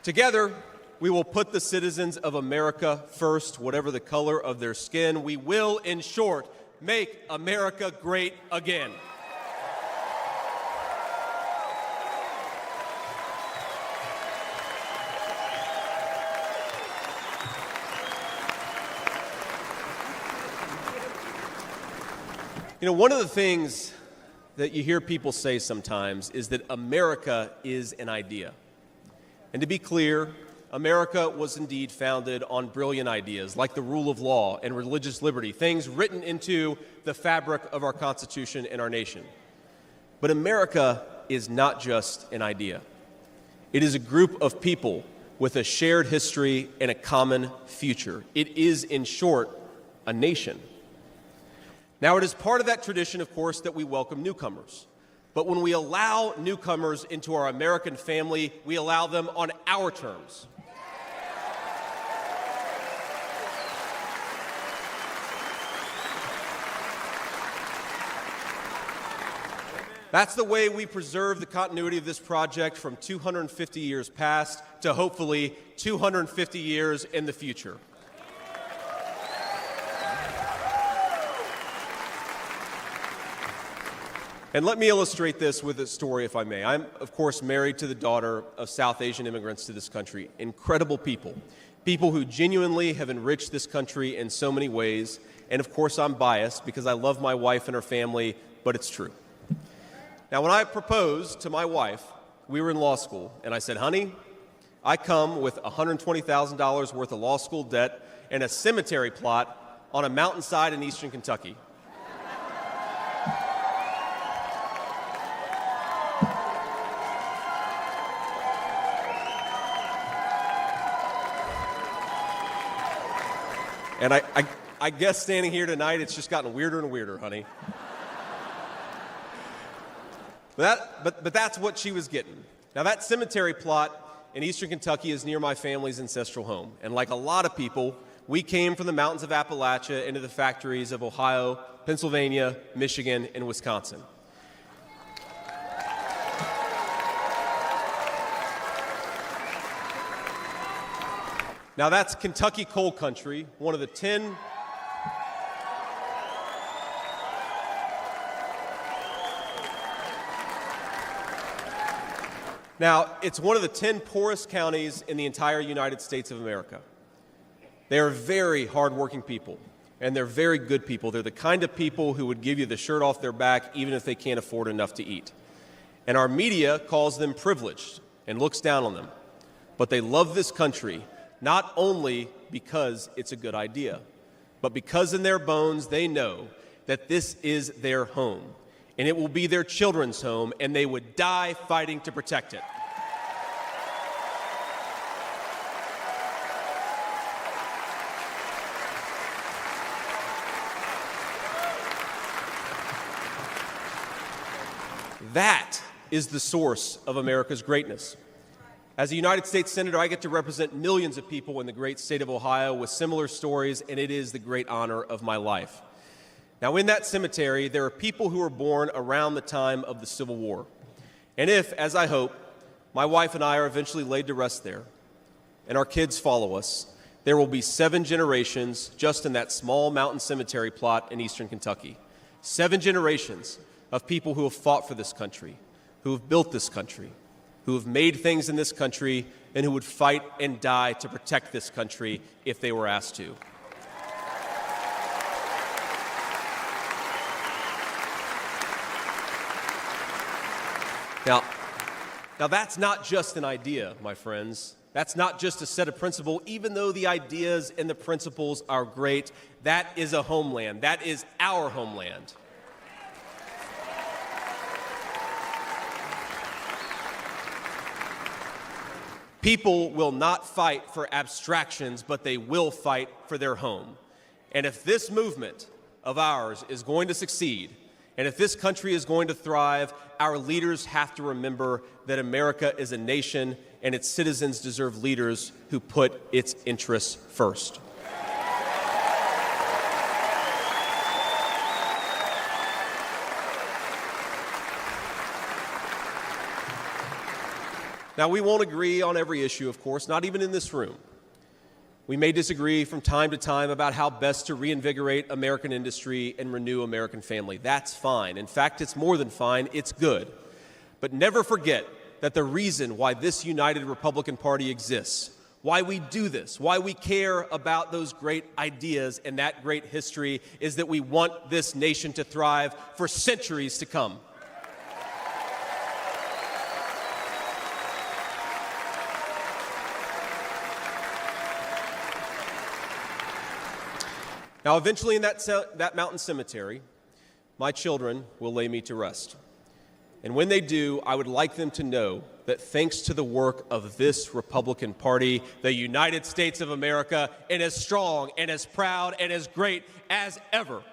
Together, we will put the citizens of America first, whatever the color of their skin. We will, in short, make America great again. You know, one of the things that you hear people say sometimes is that America is an idea. And to be clear, America was indeed founded on brilliant ideas like the rule of law and religious liberty, things written into the fabric of our Constitution and our nation. But America is not just an idea. It is a group of people with a shared history and a common future. It is, in short, a nation. Now, it is part of that tradition, of course, that we welcome newcomers. But when we allow newcomers into our American family, we allow them on our terms. That's the way we preserve the continuity of this project from 250 years past to hopefully 250 years in the future. And let me illustrate this with a story, if I may. I'm, of course, married to the daughter of South Asian immigrants to this country. Incredible people. People who genuinely have enriched this country in so many ways. And, of course, I'm biased because I love my wife and her family, but it's true. Now, when I proposed to my wife, we were in law school, and I said, honey, I come with $120,000 worth of law school debt and a cemetery plot on a mountainside in eastern Kentucky. And I guess standing here tonight, it's just gotten weirder and weirder, honey. But that's what she was getting. Now, that cemetery plot in eastern Kentucky is near my family's ancestral home. And like a lot of people, we came from the mountains of Appalachia into the factories of Ohio, Pennsylvania, Michigan, and Wisconsin. Now, that's Kentucky coal country, one of the 10 Now, it's one of the 10 poorest counties in the entire United States of America. They are very hardworking people, and they're very good people. They're the kind of people who would give you the shirt off their back even if they can't afford enough to eat. And our media calls them privileged and looks down on them. But they love this country, not only because it's a good idea, but because in their bones they know that this is their home. And it will be their children's home, and they would die fighting to protect it. That is the source of America's greatness. As a United States Senator, I get to represent millions of people in the great state of Ohio with similar stories, and it is the great honor of my life. Now, in that cemetery, there are people who were born around the time of the Civil War. And if, as I hope, my wife and I are eventually laid to rest there, and our kids follow us, there will be 7 generations just in that small mountain cemetery plot in eastern Kentucky. 7 generations of people who have fought for this country, who have built this country, who have made things in this country, and who would fight and die to protect this country if they were asked to. Now that's not just an idea, my friends. That's not just a set of principles. Even though the ideas and the principles are great, that is a homeland. That is our homeland. People will not fight for abstractions, but they will fight for their home. And if this movement of ours is going to succeed, and if this country is going to thrive, our leaders have to remember that America is a nation and its citizens deserve leaders who put its interests first. Now, we won't agree on every issue, of course, not even in this room. We may disagree from time to time about how best to reinvigorate American industry and renew American family. That's fine. In fact, it's more than fine. It's good. But never forget that the reason why this united Republican Party exists, why we do this, why we care about those great ideas and that great history, is that we want this nation to thrive for centuries to come. Now, eventually in that mountain cemetery, my children will lay me to rest. And when they do, I would like them to know that thanks to the work of this Republican Party, the United States of America is as strong and as proud and as great as ever.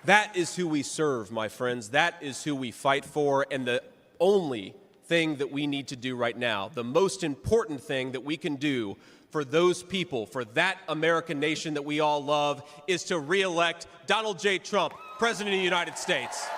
That is who we serve, my friends. That is who we fight for. And the only thing that we need to do right now, the most important thing that we can do for those people, for that American nation that we all love, is to re-elect Donald J. Trump, President of the United States.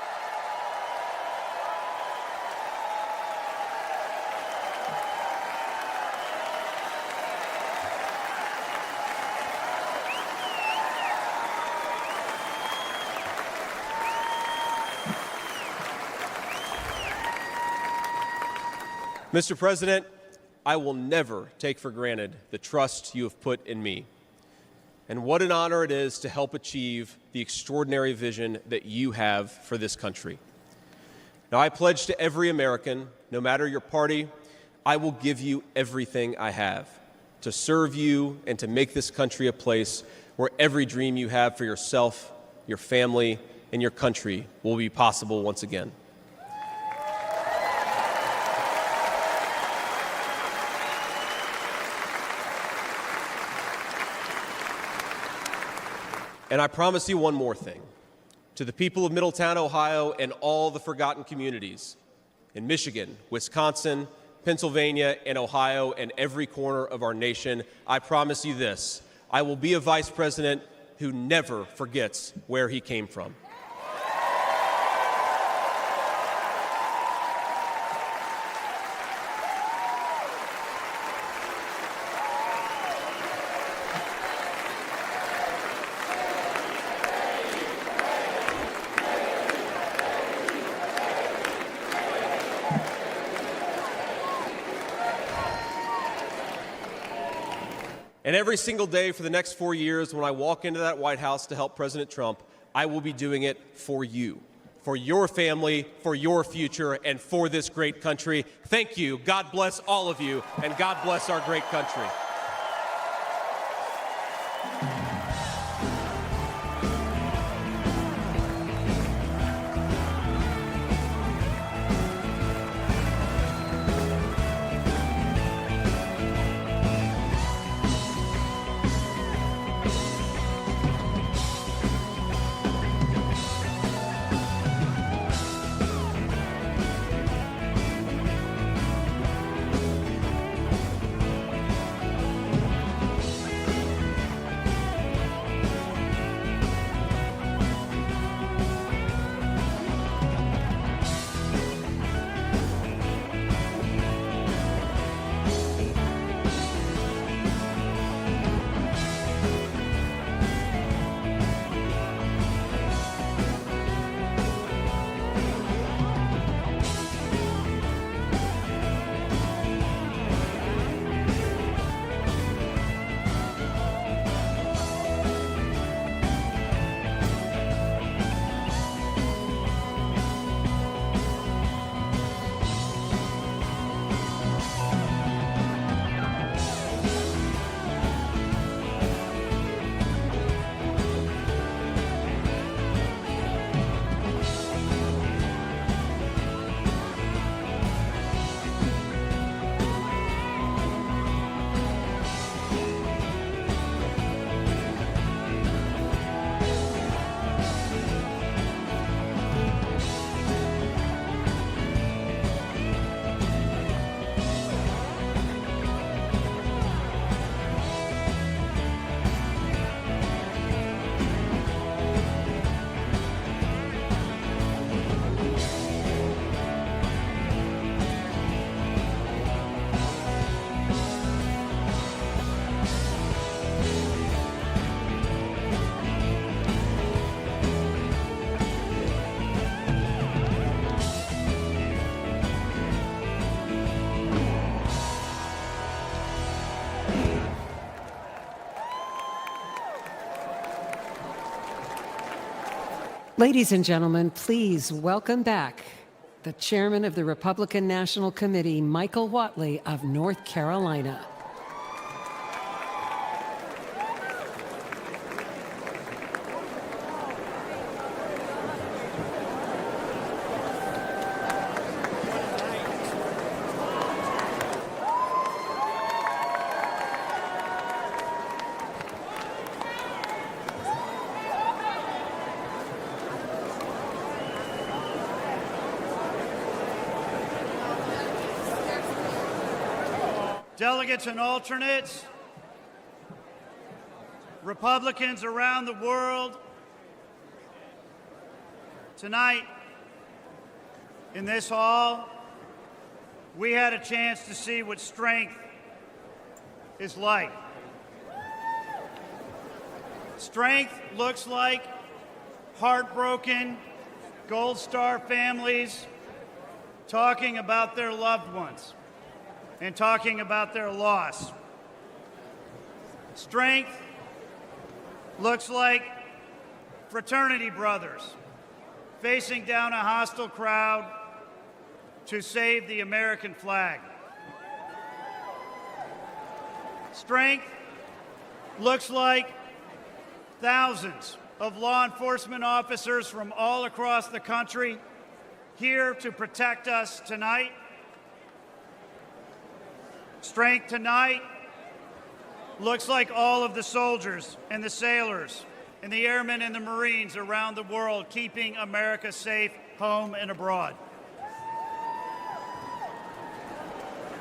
Mr. President, I will never take for granted the trust you have put in me. And what an honor it is to help achieve the extraordinary vision that you have for this country. Now, I pledge to every American, no matter your party, I will give you everything I have to serve you and to make this country a place where every dream you have for yourself, your family, and your country will be possible once again. And I promise you one more thing. To the people of Middletown, Ohio, and all the forgotten communities in Michigan, Wisconsin, Pennsylvania, and Ohio, and every corner of our nation, I promise you this: I will be a vice president who never forgets where he came from. And every single day for the next 4 years, when I walk into that White House to help President Trump, I will be doing it for you, for your family, for your future, and for this great country. Thank you. God bless all of you, and God bless our great country. Ladies and gentlemen, please welcome back the chairman of the Republican National Committee, Michael Whatley of North Carolina. Delegates and alternates, Republicans around the world, tonight in this hall, we had a chance to see what strength is like. Strength looks like heartbroken Gold Star families talking about their loved ones and talking about their loss. Strength looks like fraternity brothers facing down a hostile crowd to save the American flag. Strength looks like thousands of law enforcement officers from all across the country here to protect us tonight. Strength tonight looks like all of the soldiers and the sailors and the airmen and the Marines around the world keeping America safe home and abroad.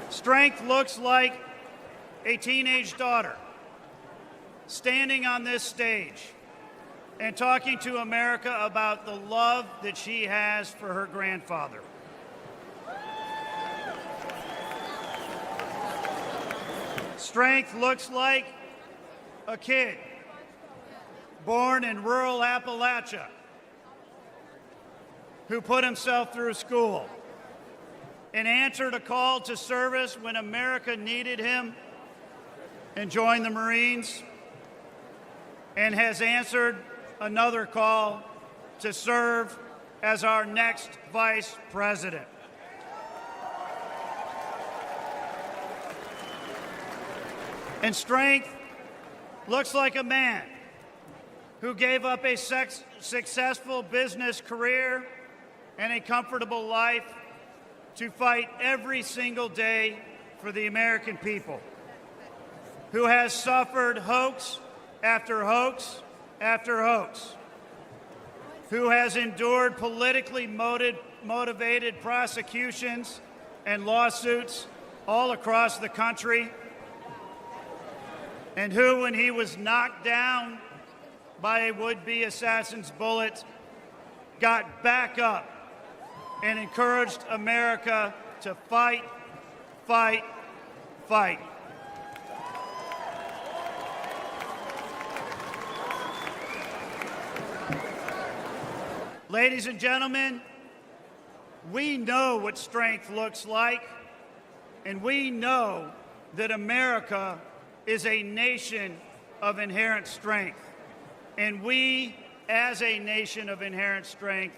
Strength looks like a teenage daughter standing on this stage and talking to America about the love that she has for her grandfather. Strength looks like a kid born in rural Appalachia who put himself through school and answered a call to service when America needed him and joined the Marines, and has answered another call to serve as our next vice president. And strength looks like a man who gave up a successful business career and a comfortable life to fight every single day for the American people, who has suffered hoax after hoax after hoax, who has endured politically motivated prosecutions and lawsuits all across the country, and who, when he was knocked down by a would-be assassin's bullet, got back up and encouraged America to fight, fight, fight. Ladies and gentlemen, we know what strength looks like, and we know that America is a nation of inherent strength. And we, as a nation of inherent strength,